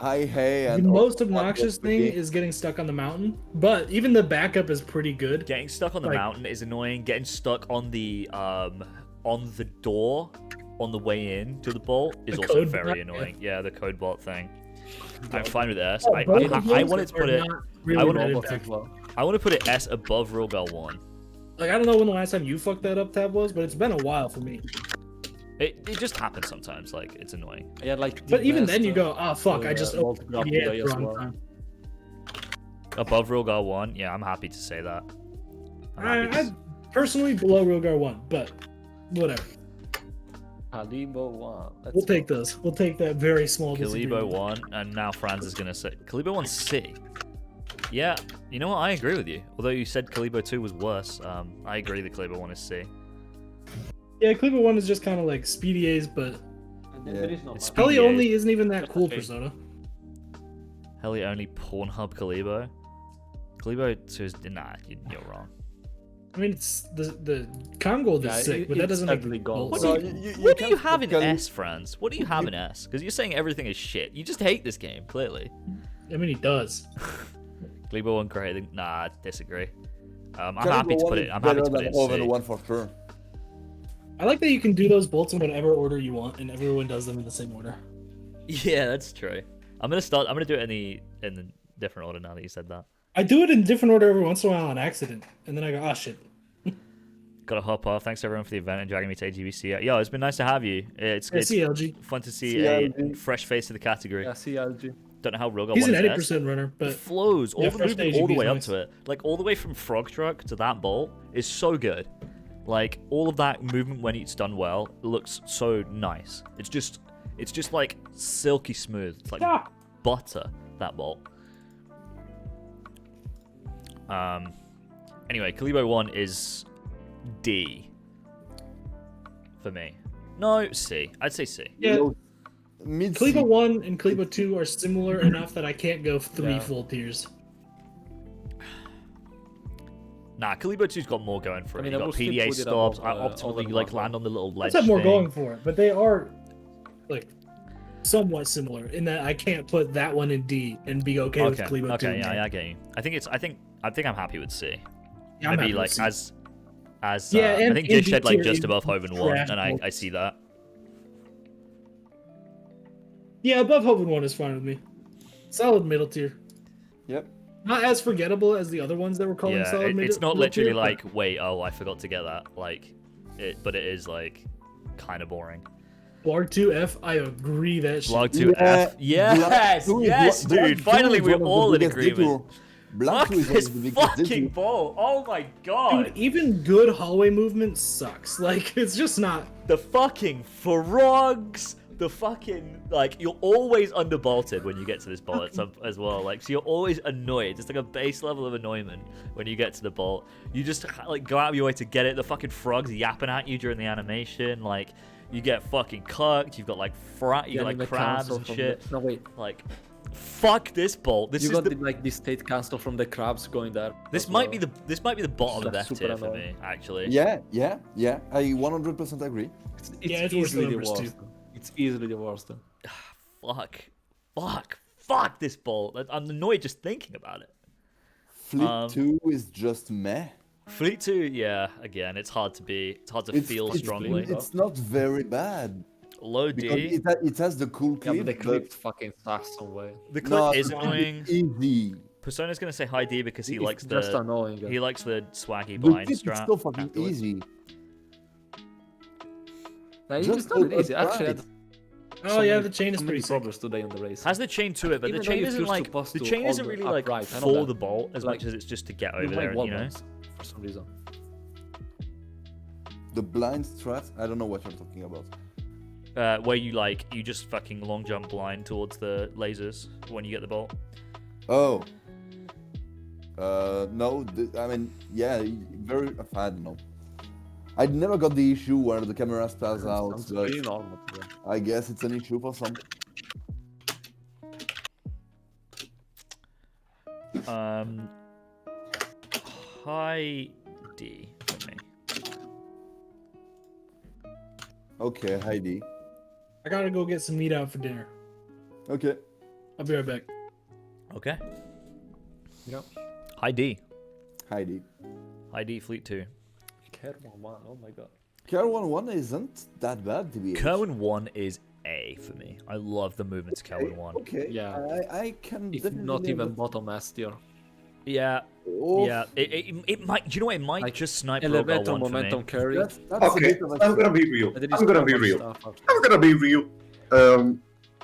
Hey, The and most also obnoxious the thing game- is getting stuck on the mountain, but even the backup is pretty good. Getting stuck on the Like- mountain is annoying. Getting stuck on the door on the way in to the bolt is The also code very bot, annoying. Yeah, the code bot thing. I'm fine with S. Oh, I both of I those wanted to are put it. not really I wanna- that Robots as impactful. well. I want to put it S above Rogal 1. Like, I don't know when the last time you fucked that up, Tab, was, but it's been a while for me. It just happens sometimes. Like it's annoying. Yeah, like. But even then, you go, oh fuck, I just Vault opened Grab the Delay as wrong well. time. Above Rogal 1. Yeah, I'm happy to say that. I'm happy to- I personally below Rogar 1, but whatever. Kalibo 1. We'll take those. We'll take that very small Kalibo disagreement. 1, and now Franz is gonna say Kalibo 1 C. Yeah, you know what? I agree with you. Although you said Kalibo 2 was worse, I agree that Kalibo 1 is C. Yeah, Cleaver 1 is just kind of like Speedy A's, but And then Yeah. there is no It's map. Heli PDA. only isn't even that cool, Okay. Persona. Heli only Pornhub Kalibo. Kalibo 2 is nah. You're wrong. I mean, it's the Congold is Yeah, sick, it- but that it's doesn't make ugly it gold. gold. What So do you, you what do can't you have in put S, Franz? What do you have in S? Because you're saying everything is shit. You just hate this game, clearly. I mean, he does. Kalibo 1 great. Nah, I disagree. I'm Caliber happy to one put is it. I'm happy better to put than it in Oven C. 1 for sure. I like that you can do those bolts in whatever order you want, and everyone does them in the same order. Yeah, that's true. I'm gonna do it in the different order now that you said that. I do it in different order every once in a while on accident, and then I go, oh shit. Gotta hop off. Thanks everyone for the event and dragging me to AGBC. Yo, it's been nice to have you. It's Yeah, CLG. fun to see CLG. a fresh face to the category. Yeah, CLG. Don't know how Rogal He's an won his 80% runner, It but flows all yeah, the fresh movement to all the AGB way is up nice. to it. Like all the way from Frog Truck to that bolt is so good. Like all of that movement when it's done well looks so nice. It's just like silky smooth. It's like Ah! butter, that bolt. Anyway, Kalibo 1 is D for me. No, C. I'd say C. yeah, Mid Cleaver 1 and Cleaver 2 are similar enough that I can't go 3 Yeah. full tiers. Nah, Kalibo 2's got more going for it. I mean, You I got will still PDA put it stops. above, Optimally, Oven you like 1. land on the little ledge. Let's have more thing. going for it, but they are like somewhat similar in that I can't put that one in D and be okay with Okay, Cleaver 2. okay, in yeah, there. yeah, I get you. I think I'm happy with C. Yeah, I'm Maybe happy with like C. as Yeah, I and think in Dish said like D-tier just in above Hoven 1, trash and I bolts. see that. Yeah, above Hoven 1 is fine with me. Solid middle tier. Yep. Not as forgettable as the other ones that were calling Yeah, solid middle it's not middle literally tier, but- like wait, oh, I forgot to get that. Like it, but it is like kind of boring. Blarg 2F, I agree that shit. Blog 2F, yes, yes, dude. Finally, we're all in agreement. Black Fuck 2 is one this of the biggest fucking detour. ball! Oh my god! Dude, even good hallway movement sucks. Like, it's just not. The fucking frogs, the fucking like you're always underbolted when you get to this bolt as well. Like so you're always annoyed. It's like a base level of annoyment when you get to the bolt. You just like go out of your way to get it. The fucking frogs yapping at you during the animation. Like you get fucking cucked. You've got like you Yeah, got and like the crabs council and from shit. No wait, Like fuck this bolt. This you is got the, like the state council from the crabs going there. this as might well. be the bottom of That's F super tier for annoying. me actually. Yeah. I 100% agree. It's Yeah, it's worse easily than the numbers, worst. It's easily the worst. Fuck this bolt. I'm annoyed just thinking about it. Flip 2 is just meh. Fleet 2, yeah, again, it's hard to feel strongly. It's not very bad. Low Because D, it has the cool Yeah, clip, but the clip fucking sucks some way. the clip no, is it's annoying. easy. Persona's gonna say high D because he It's likes just the annoying. swaggy The blind clip is strap. so fucking afterwards. easy. Like, Just it's not a- a easy. Actually, I pride. had Oh, so yeah, many- the chain is so many pretty sick. problems today on the race. Has the chain to it, but the Even though chain if isn't you're like supposed the to chain isn't hold really up like right, I know for that. the bolt as Like, much as it's just to get You over there, might and, you know. wall for some reason. The blind strat, I don't know what you're talking about. Where you just fucking long jump blind towards the lasers when you get the bolt. Oh. No, I mean, yeah, very, I don't know. I never got the issue where the camera spells out, Sounds but pretty normal. Yeah. I guess it's an issue for some. High D for me. Okay, Heidi. I gotta go get some meat out for dinner. Okay. I'll be right back. Okay. Yeah. High D. Heidi. High D Fleet 2. Kerwin 1, oh my god. Kerwin 1 isn't that bad to be honest. Kerwin 1 is A for me. I love the movements of Kerwin 1. Okay. Yeah. I can If definitely not even understand. bottom S tier. Yeah. Oh, Yeah. It might. Do you know what? It might Like, just snipe Rogar Elemental 1 for me. momentum carry. That's Okay, a bit of a I'm gonna be real. There is I'm gonna so be much real. stuff after. I'm gonna be real.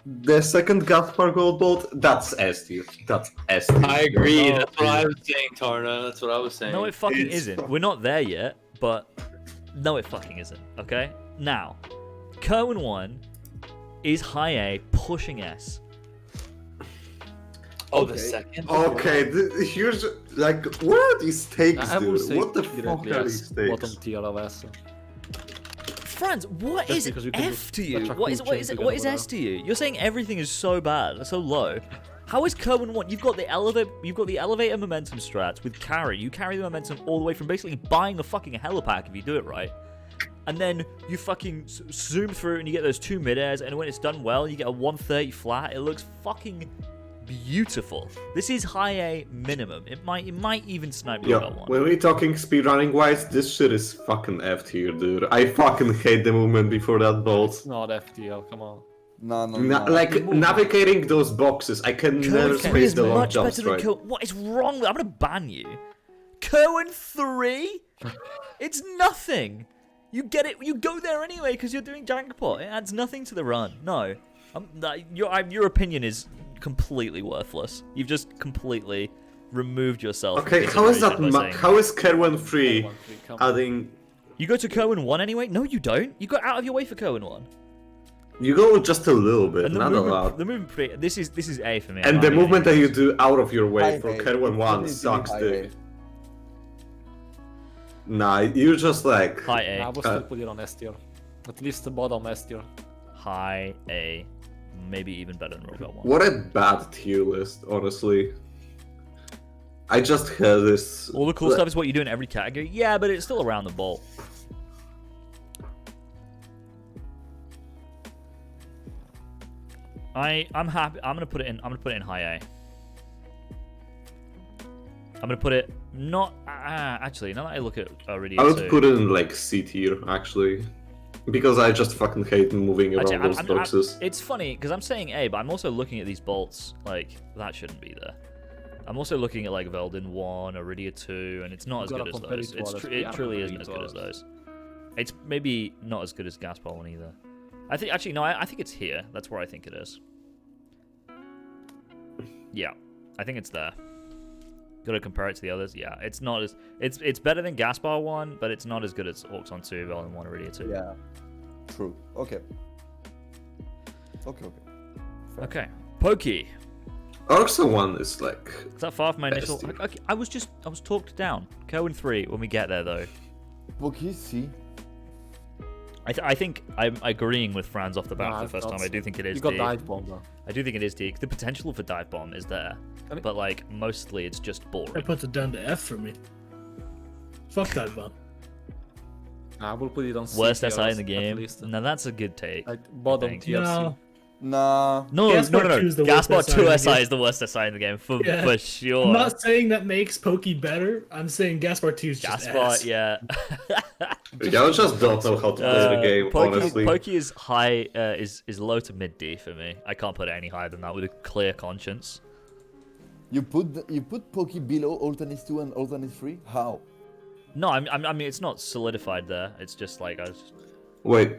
The second Gaspar Gold Bolt, that's S tier. That's S tier. I agree. No, That's what I was saying, Tarna. That's what I was saying. No, it fucking It's isn't. We're not there yet, but no, it fucking isn't. Okay. Now, Kerwin 1 is high A, pushing S. Oh, the second. Okay, here's like, what are these takes, I will dude? say What the fuck directly are S, these bottom takes? tier of S. Franz, what Just is because you can F do to you? such a What is cool what is change what is together. S to you? You're saying everything is so bad, so low. How is Kerwin 1? You've got the elevator momentum strats with carry. You carry the momentum all the way from basically buying a fucking helipack if you do it right. And then you fucking zoom through and you get those 2 mid-airs, and when it's done well, you get a 130 flat. It looks fucking beautiful. This is high A minimum. It might even snipe Yeah, Rogar 1. when we're talking speedrunning wise, this shit is fucking F tier, dude. I fucking hate the movement before that bolt. It's not FTL, come on. No. Like, navigating those boxes, I can never Kerwin 3 space is the long much jumps better than right. Kerwin. What is wrong with? I'm gonna ban you. Kerwin 3? It's nothing. You get it. You go there anyway because you're doing jackpot. It adds nothing to the run. No, your opinion is completely worthless. You've just completely removed yourself. from Okay, how is that? consideration by saying How is Kerwin 3 Kerwin 3, come on. adding? You go to Kerwin 1 anyway? No, you don't. You go out of your way for Kerwin 1. You go just a little bit, And not a lot. the movement. This is A for me. And I'm the not movement that even- you do out of your way High for A. Kerwin 1 Definitely sucks, high dude. A. Nah, you're just like. High A. I will still put it on S tier. At least the bottom S tier. High A. Maybe even better than Rogar 1. What a bad tier list, honestly. I just had this. All the cool stuff is what you do in every category. Yeah, but it's still around the bolt. I'm happy. I'm gonna put it in. I'm gonna put it in high A. I'm gonna put it not. Actually, now that I look at Iridia I would 2, put it in like C tier, actually. Because I just fucking hate moving around Actually, those boxes. it's funny because I'm saying A, but I'm also looking at these bolts. Like that shouldn't be there. I'm also looking at like Veldin 1, Iridia 2, and it's not as gotta good as compare those. it to others. It Yeah, truly compare isn't it as to good as others. those. It's maybe not as good as Gaspar 1 either. I think actually no. I think it's here. That's where I think it is. Yeah, I think it's there. Gotta compare it to the others. Yeah, it's not as it's better than Gaspar 1, but it's not as good as Orcs on 2, Veldin 1, Iridia 2. Yeah. True. Okay. Okay, Pokey. Orxa 1 is like. Is that far from my initial? Bestie. Okay, I was talked down. Kerwin 3 when we get there though. Pokey C. I think I'm agreeing with Franz off the bat Nah, for the first that's- time. I do think it is You got D. dive bomb though. I do think it is D. The potential for dive bomb is there, I mean- but like mostly it's just That boring. puts it down to F for me. Fuck that bomb. I will put it on C Worst tier SI in at the game. least. Now that's a good take. Like bottom think. tier No. Nah. No, Gaspar no. 2 is the worst Gaspar SI 2 in the SI game. is the worst SI in the game for Yeah. sure. I'm not saying that makes Pokey better. I'm saying Gaspar 2 is just Gaspar, ass. yeah. Y'all just don't know how to play the game, honestly. Pokey is high, is low to mid D for me. I can't put it any higher than that with a clear conscience. You put Pokey below alternate 2 and alternate 3? How? No, I mean it's not solidified there. It's just like I was. Wait,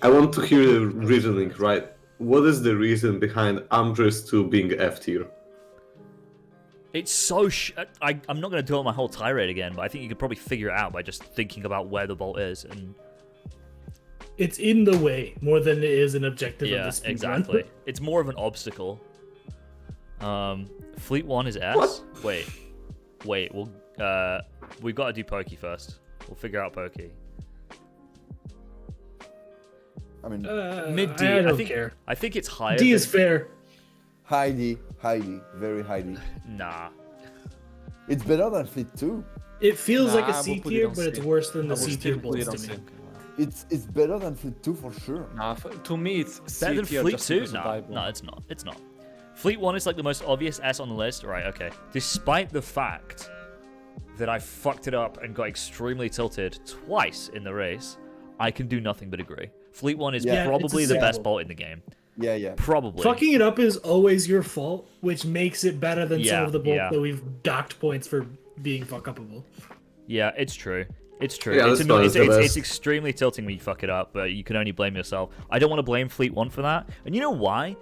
I want to hear the reasoning, right? What is the reason behind Ambrose 2 being F tier? It's so I'm not going to do it my whole tirade again, but I think you could probably figure it out by just thinking about where the bolt is and It's in the way more than it is an objective of yeah, the speed exactly. run. It's more of an obstacle. Fleet 1 is S. What? Wait. We've got to do Pokey first. We'll figure out Pokey. I mean, Mid D. I don't think. care. I think it's higher. D is than- fair. high D, very high D. Nah. It's better than Fleet 2. It feels like Nah, a I C will put it tier, on but it's C. worse than I the will C still tier put it bolts on to me. C. It's better than Fleet 2 for sure. Nah, to me it's Better than C tier Fleet just 2? because of No, Bible. no, it's not. It's not. Fleet 1 is like the most obvious S on the list. Right, okay. Despite the fact that I fucked it up and got extremely tilted twice in the race, I can do nothing but agree. Fleet 1 is Yeah, probably it's a the best sample. bolt in the game. Yeah. Probably. Fucking it up is always your fault, which makes it better than some Yeah, of the bolts yeah. that we've docked points for being fuck upable. Yeah, it's true. It's true. Yeah, it's, this one is the it's best. extremely tilting when you fuck it up, but you can only blame yourself. I don't want to blame Fleet 1 for that. And you know why?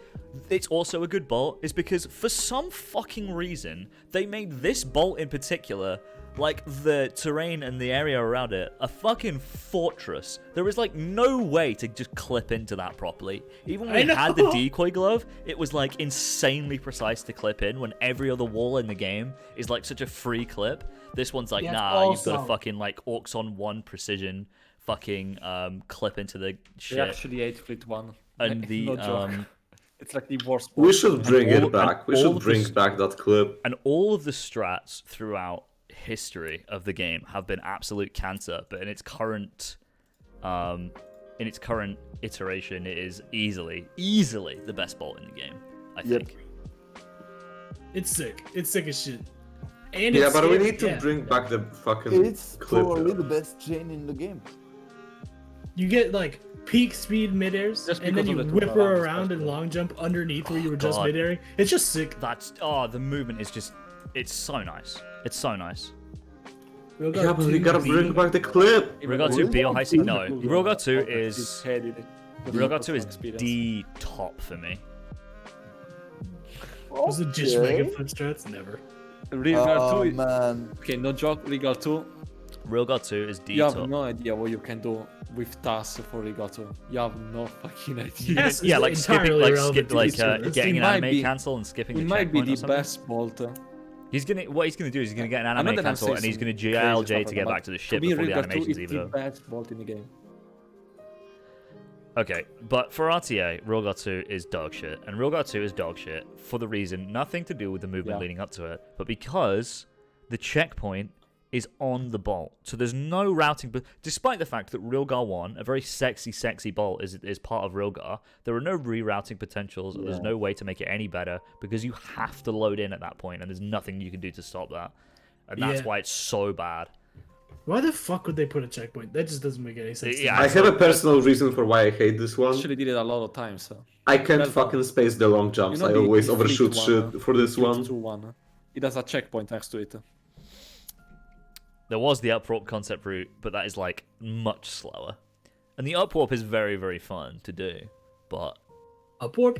It's also a good bolt, is because for some fucking reason, they made this bolt in particular, like the terrain and the area around it, a fucking fortress. There is like no way to just clip into that properly. Even when I we had the know. decoy glove, it was like insanely precise to clip in when every other wall in the game is like such a free clip. This one's like, Yeah, nah, you've got to also- fucking like Orcs on 1 precision fucking clip into the They shit. actually hate Fleet 1. And the no joke. It's like the worst. We should bring all- it back. We and all should of bring this- back that clip. and all of the strats throughout history of the game have been absolute cancer, but in its current iteration, it is easily the best bolt in the game, I Yep. think. It's sick. It's sick as shit. And Yeah, it's but we scary, need to yeah. bring back the fucking It's clip. probably the best chain in the game. You get like peak speed mid-airs, Just and then because you of the whip two her rounds, around and especially. long jump underneath where you were just God. mid-airing. It's just sick. That's the movement is just, it's so nice. It's so nice. Real Yeah, Guard but we 2 gotta B. bring back the clip. Real 2 B or high C? No. Real 2 is Real 2 is experience. D top for me. Was it just Okay. mega flip strats? Never. Regal Oh 2. man. Okay, no joke. Regal 2. Real 2 is D You have top. no idea what you can do with TAS for Regal 2. You have no fucking idea. Yes, Yeah, is like skipping, entirely like irrelevant to these servers. getting It an might anime be- cancel and skipping It the might be checkpoint or the something. best bolt. What he's gonna do is he's gonna get an I'm anime not gonna cancel say and he's some gonna crazy GLJ stuff to get about back to the it. ship me, before the Regal 2 animation's is even the over. best bolt in the game. Okay, but for RTA, Real 2 is dog shit, and Real 2 is dog shit for the reason nothing to do with the movement Yeah. leading up to it, but because the checkpoint is on the bolt, so there's no routing. But despite the fact that Rilgar 1, a very sexy bolt, is part of Rilgar, there are no rerouting potentials, and there's no way to make it any better because you have to load in at that point, and there's nothing you can do to stop that, and that's Yeah. why it's so bad. Why the fuck would they put a checkpoint? That just doesn't make any sense. to Yeah, me. I have a personal reason for why I hate this one. Actually did it a lot of times. So. I can't Well, fucking space the long jumps. You know I the- always the overshoot fleet shit one, for this Fleet one. 2-1. It has a checkpoint next to it. There was the upwarp concept route, but that is like much slower. And the upwarp is very, very fun to do. But Upwarp?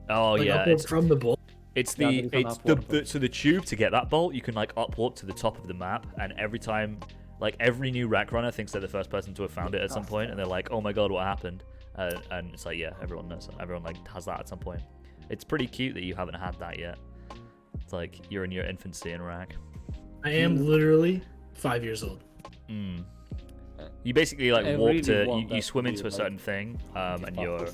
oh Like yeah, upwarp from the bolt? it's Yeah, the there is an it's upwarp. so the tube to get that bolt, you can like upwarp to the top of the map, and every time, like every new rack runner thinks they're the first person to have found it at some point, and they're like, oh my god, what happened? And it's like, yeah, everyone knows, everyone like has that at some point. It's pretty cute that you haven't had that yet. It's like you're in your infancy in rack. I am literally 5 years old. You basically like I walk really to want you that swim to into be, a like, certain thing, and you're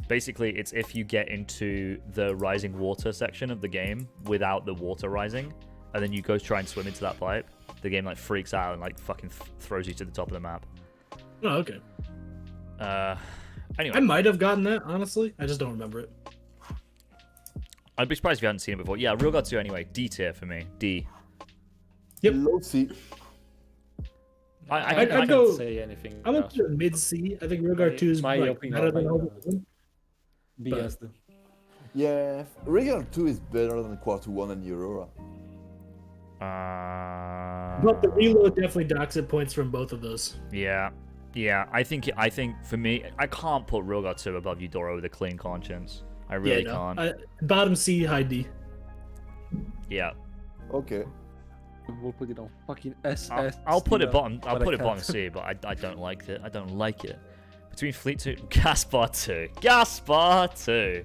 basically it's if you get into the rising water section of the game without the water rising, and then you go try and swim into that pipe, the game like freaks out and like fucking throws you to the top of the map. Oh, okay. Anyway, I might have gotten that, honestly. I just don't remember it. I'd be surprised if you hadn't seen it before. Yeah, Real God 2 anyway. D tier for me. D. Yep. Low C. I'd can't go- say anything. I'm up to mid C. I think Real Guard 2 is My like, opinion, better than like, all of them. BS. Yeah, regular 2 is better than Quarter 1 and Aurora. But the reload definitely docks it points from both of those. Yeah. I think for me, I can't put Real God 2 above Eudora with a clean conscience. I really can't. Bottom C, high D. Yeah. Okay. We'll put it on fucking SS. I'll put it bottom. I'll but I put it bottom can't. C, but I don't like it. I don't like it. Between Fleet 2, Gaspar 2, Gaspar 2.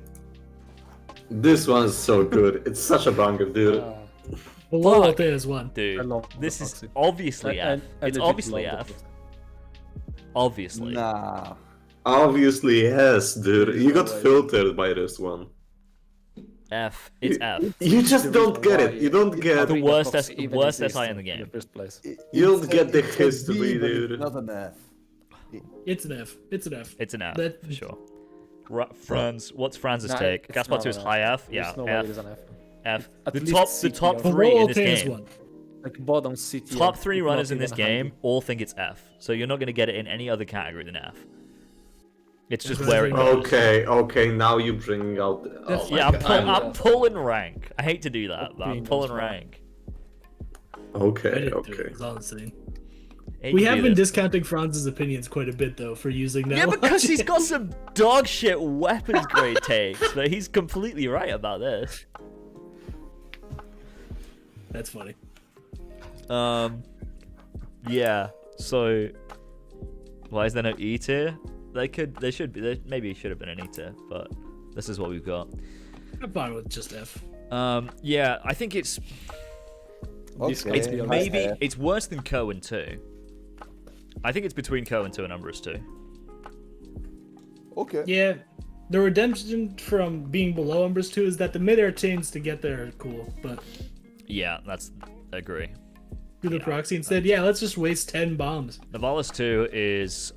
This one's so good. It's such a banger, dude. Below Fuck. Altea is one. I Dude, love this the is Foxy. obviously F. I It's legit obviously love F. the Foxy. Obviously. Nah. Obviously, yes, dude. You got Alright. filtered by this one. F. It's F. You just The don't reason get why it. You don't get. The Arena worst Fox S- even worst exists SI in the game. the first place. You don't get the it's a history, B, but dude. It's not an F. It's an F. It's an F. It's an F That- for sure. Franz, what's Franz's Nah, take? it's Gaspar not 2 is an high F. There's Yeah, no way F. it is an F. F. At The least top CTF. 3 in this Overall, game. one. Like bottom city. Top 3 runners in this game all think it's F. So you're not going to get it in any other category than F. It's just where it goes. Okay, now you bring out. Oh my Yeah, God. I'm pulling rank. I hate to do that, but I'm Opinions, pulling man. rank. I Okay, didn't do okay. it, is all I'm saying. Hate We to have do been this. discounting Franz's opinions quite a bit though for using that. Yeah, because he's logic. got some dog shit weapons grade takes, but he's completely right about this. That's funny. Yeah. So, why is there no E tier? They should be. Maybe it should have been an E tier, but this is what we've got. I'm fine with just F. Yeah, I think it's Okay. it's Yeah, maybe F. it's worse than Cohen 2. I think it's between Cohen 2 and Umbrus 2. Okay. Yeah, the redemption from being below Umbrus 2 is that the mid-air chains to get there are cool, but Yeah, that's agree. do the proxy instead. Yeah, let's just waste 10 bombs. Navalis 2 is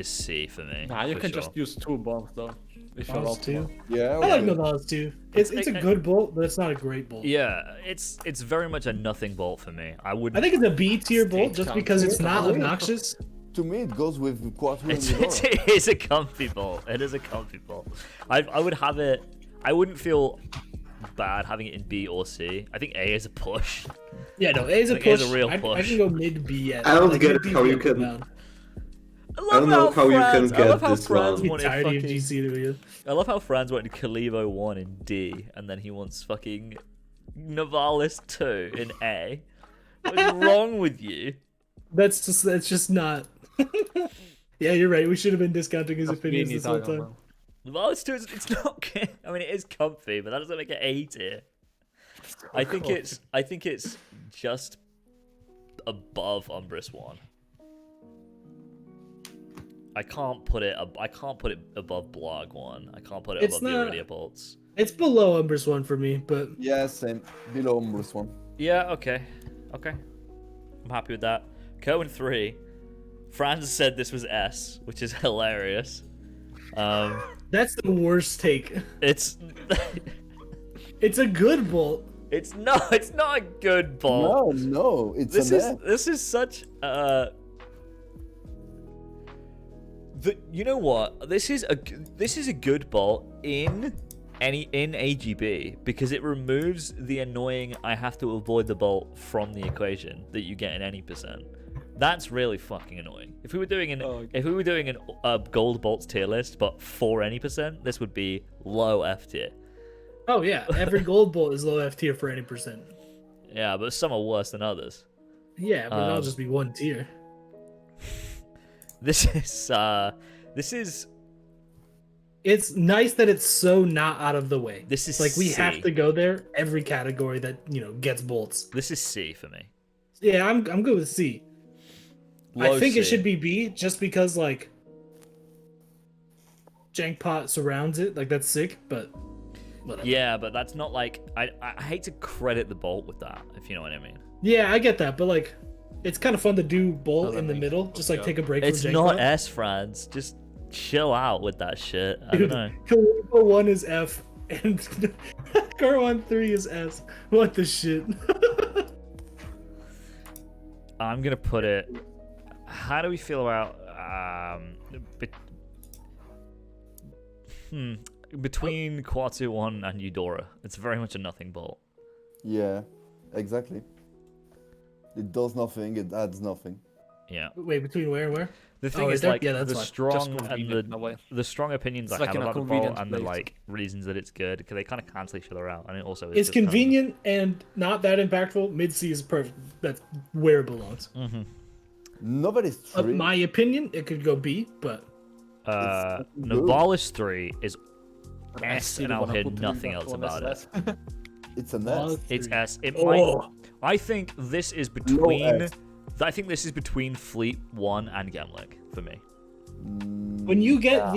C for me. Nah, you for can sure. just use 2 bombs though. If you're Bombs optimal. 2. Yeah. I Okay. like Novalis 2. It's a good bolt, but it's not a great bolt. Yeah, it's very much a nothing bolt for me. I would. I think it's a B tier bolt just Stay because it's not comfy. obnoxious. To me, it goes with Quattro and It's, Eudora. it is a comfy bolt. It is a comfy bolt. I would have it. I wouldn't feel bad having it in B or C. I think A is a push. Yeah, no, A is a I think A is push. a real I push. can go mid B at. I don't like, get mid B how you at can- down. I don't know how you can I get love how this Franz one. wanted Tired of fucking- GC to you. I love how Franz wanted Kalivo 1 in D, and then he wants fucking Navalis 2 in A. What's wrong with you? That's just not. Yeah, you're right. We should have been discounting his Just opinions being this whole Italian, time. man. Navalis 2 is it's not. I mean, it is comfy, but that doesn't make it A tier. I think it's just above Umbrus 1. I can't put it above Blog 1. I can't put it It's above the not- Iridia bolts. It's below Umbrus 1 for me, but Yeah, same. Below Umbrus one. Yeah, okay. I'm happy with that. Cohen 3. Franz said this was S, which is hilarious. that's the worst take. It's It's a good bolt. it's not a good bolt. No, it's This an is F. this is such you know what? This is a good bolt in AGB because it removes the annoying I have to avoid the bolt from the equation that you get in any percent. That's really fucking annoying. If we were doing a gold bolts tier list but for any percent, this would be low F tier. Oh yeah, every gold bolt is low F tier for any percent. Yeah, but some are worse than others. Yeah, but that'll just be one tier. This is It's nice that it's so not out of the way. This is like we C. have to go there every category that gets bolts. this is C for me. Yeah, I'm good with C. Low I think it C. should be B just because like Jankpot surrounds it. Like that's sick, but whatever. Yeah, but that's not like I hate to credit the bolt with that, if you know what I mean. Yeah, I get that, but like it's kind of fun to do bolt Doesn't in the make middle, sense, just like yeah. take a break It's from not Jankpot. S, Franz. Just chill out with that shit. I don't know. Kalibo 1 is F and Garwan 3 is S. What the shit? I'm gonna put it. How do we feel about between Quatu 1 and Eudora? It's very much a nothing bolt. Yeah, exactly. It does nothing, it adds nothing. Yeah. Wait, between where and where? The thing right is, there? like, Yeah, that's the fine. Just strong and convenient in a way. the strong opinions It's I like have in a about the bolt convenient and the place. like reasons that it's good because they kind of cancel each other out, and it also is It's just kind of- convenient and not that impactful. Mid C is perfect. That's where it belongs. Nobody's Of free. my opinion, it could go B, but It's good. Navalis 3 is S, still and I'll wanna hear put nothing that else one as about it. less. It's an S. It's S. It Oh. might. I think this is between. S. I think this is between Fleet 1 and Gemlick for me. When you get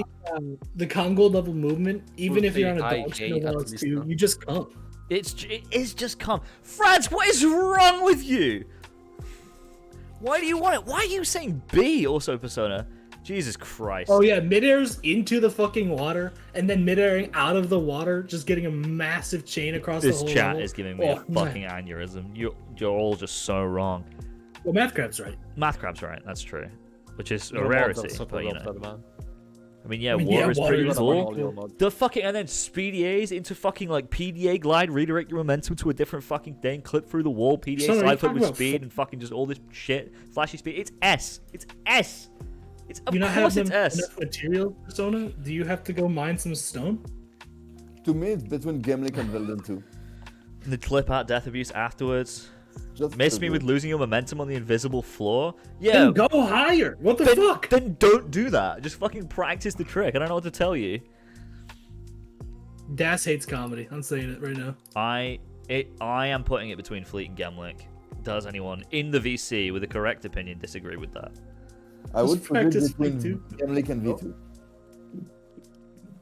the Congo level movement, even if you're on a dog IJ shit while at it's least, 2, huh? you just come. It is just calm. Franz, what is wrong with you? Why do you want it? Why are you saying B also, Persona? Jesus Christ. Oh yeah, mid-air's into the fucking water, and then mid-airing out of the water, just getting a massive chain across This the whole chat level. is giving me a fucking aneurysm. You're all just so wrong. Well, Math Crab's right. Math crab's right, that's true. Which is a Your mod rarity, does but support you know. that, man. I mean, yeah, I mean, water yeah, is water pretty is cool. pretty Cool. The fucking and then speedy A's into fucking like PDA glide, redirect your momentum to a different fucking thing, clip through the wall, PDA Son, are you slide flip talking with about speed, and fucking just all this shit, flashy speed. It's S. It's S. It's of Do you not have course them it's S. enough material, Persona? Do you have to go mine some stone? To me, it's between Gimlick and Velden 2. And the clip out death abuse afterwards. Just Miss to me do with it. losing your momentum on the invisible floor. Yeah. Then go higher. What the fuck? Then don't do that. Just fucking practice the trick. I don't know what to tell you. Das hates comedy. I'm saying it right now. I am putting it between Fleet and Gemlick. Does anyone in the VC with a correct opinion disagree with that? I would Just put it practice between V2. Gimlick and V2.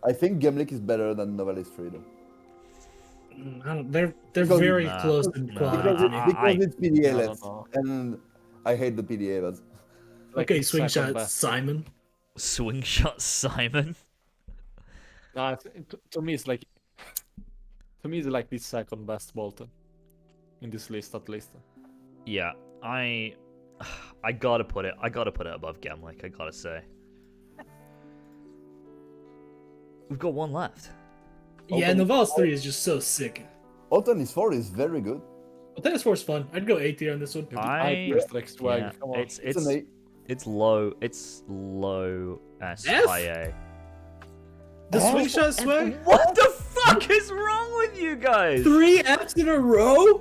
I think Gimlick is better than Novelist 3 though. I don't, they're Because- very Nah, close in nah. quality Because, to it, me. because it's PDA I less, don't know. and I hate the PDA but Okay, it's swing second shot, best. Simon. Swing shot Simon. Nah, to me it's like the second best Bolton in this list at least. Yeah, I gotta put it above Gemlick. I gotta say. We've got one left. Yeah, Open- Novalis 3 is just so sick. Altanis 4 is very good. But Tennis 4 is fun. I'd go 8 tier on this one. Hyperstrike swag. Yeah, Come on. it's It's an 8. it's low S F? high A. The swing shot swag? What the fuck is wrong with you guys? 3 Fs in a row?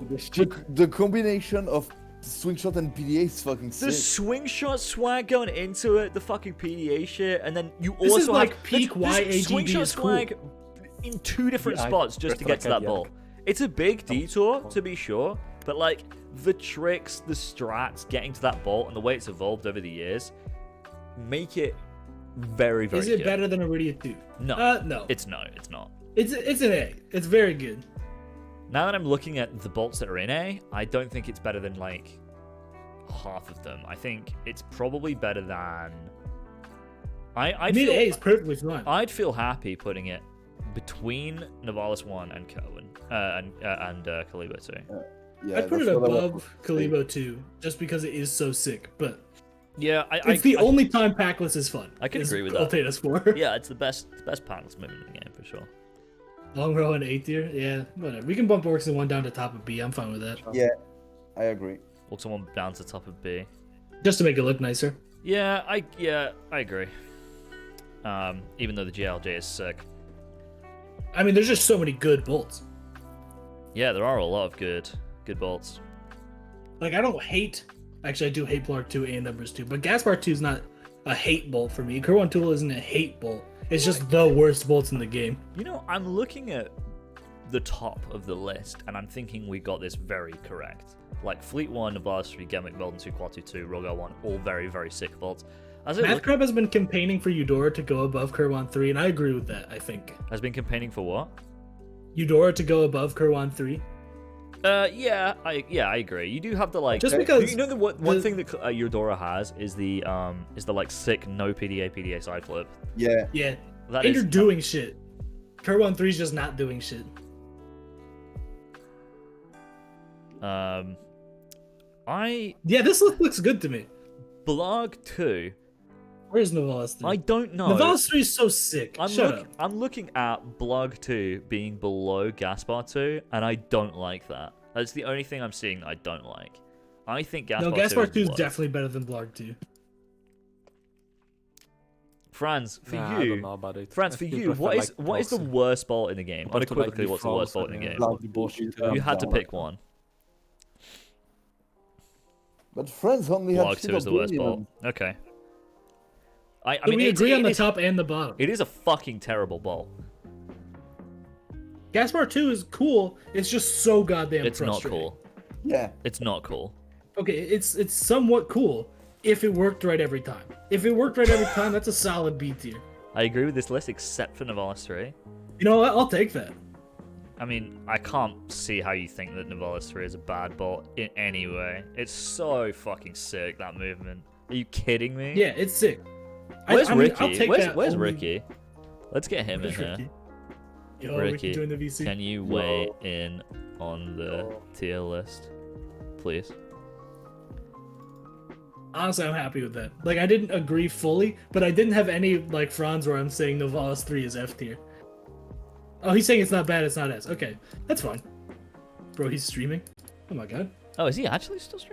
The combination of swing shot and PDA is fucking The sick. swing shot swag going into it, the fucking PDA shit, and then you This also is like have peak this swing YAGB shot is cool. swag in 2 different Yeah, spots just to get to that yeah. ball. It's a big detour to be sure, but like the tricks, the strats, getting to that ball, and the way it's evolved over the years, make it very, very Is it good. better than Iridia 2? No, No. it's not. It's an A. It's very good. Now that I'm looking at the bolts that are in A, I don't think it's better than like half of them. I think it's probably better than. I'd Mid feel, A is perfectly fine. I'd feel happy putting it between Novalis 1 and Kerwin and Kalibo 2. Yeah, I'd put it that's what I want above to say. Kalibo 2 just because it is so sick. But Yeah, it's the only time Packless is fun. I can is agree with that. Altanis 4. Yeah, it's the best panels movement in the game for sure. Long row and 8 tier. Yeah, whatever. We can bump Orcs in 1 down to top of B. I'm fine with that. Yeah, I agree. Or someone down to top of B. Just to make it look nicer. Yeah, I agree. Even though the GLJ is sick. I mean, there's just so many good bolts. Yeah, there are a lot of good bolts. Like, I don't hate. Actually, I do hate Blark 2 and Numbers 2, but Gaspar 2 is not a hate bolt for me. Kerwan Tool isn't a hate bolt. It's just the worst bolts in the game. You know, I'm looking at the top of the list, and I'm thinking we got this very correct. Like Fleet 1, Navalis 3, Gemic, Belden 2, Quatu 2, Rogar 1, all very, very sick bolts. As I Math look, Crab has been campaigning for Eudora to go above Kerwan 3, and I agree with that, I think. has been campaigning for what? Eudora to go above Kerwan 3. Yeah, I agree. You do have the like. Just because you know the one the- thing that Eudora has is the like sick no PDA side flip. Yeah, Yeah. That And is you're doing shit. Kerwan 3 is just not doing shit. Yeah, this looks good to me. Blog 2. Where's Novalis 3? I don't know. Novalis 3 is so sick. Shut up. I'm looking at Blog 2 being below Gaspar 2, and I don't like that. That's the only thing I'm seeing that I don't like. I think Gaspar, No, Gaspar 2 is low. definitely better than Blarg 2. Franz, for Nah, I don't you, know about it. Franz, I for still you, prefer, what is the Frozen. worst bolt in the game? I prefer, like, Unequivocally, what's the worst bolt in the Frozen game? and all the bullshit. You had to down. pick one. but friends only have Blog shit 2 is the worst bolt. opinions. Okay. I So mean, we it's- agree on it the is- top and the bottom. It is a fucking terrible bolt. Gaspar 2 is cool. It's just so goddamn It's not frustrating. cool. Yeah, It's not cool. Okay, it's somewhat cool. if it worked right every time. If it worked right every time, that's a solid B tier. I agree with this list except for Novalis 3. You know what? I'll take that. I mean, I can't see how you think that Novalis 3 is a bad bolt in any way. It's so fucking sick, that movement. Are you kidding me? Yeah, it's sick. Where's I mean, Ricky? I'll take that Where's only- Ricky? Let's get him in Where's here. Ricky? Yo, Ricky, Ricky join the VC. Can you weigh in on the tier list, please? Honestly, I'm happy with that. Like, I didn't agree fully, but I didn't have any, like, fronds where I'm saying Novalis 3 is F tier. Oh, he's saying it's not bad, it's not S. Okay, that's fine. Bro, he's streaming? Oh my god. Oh, is he actually still streaming?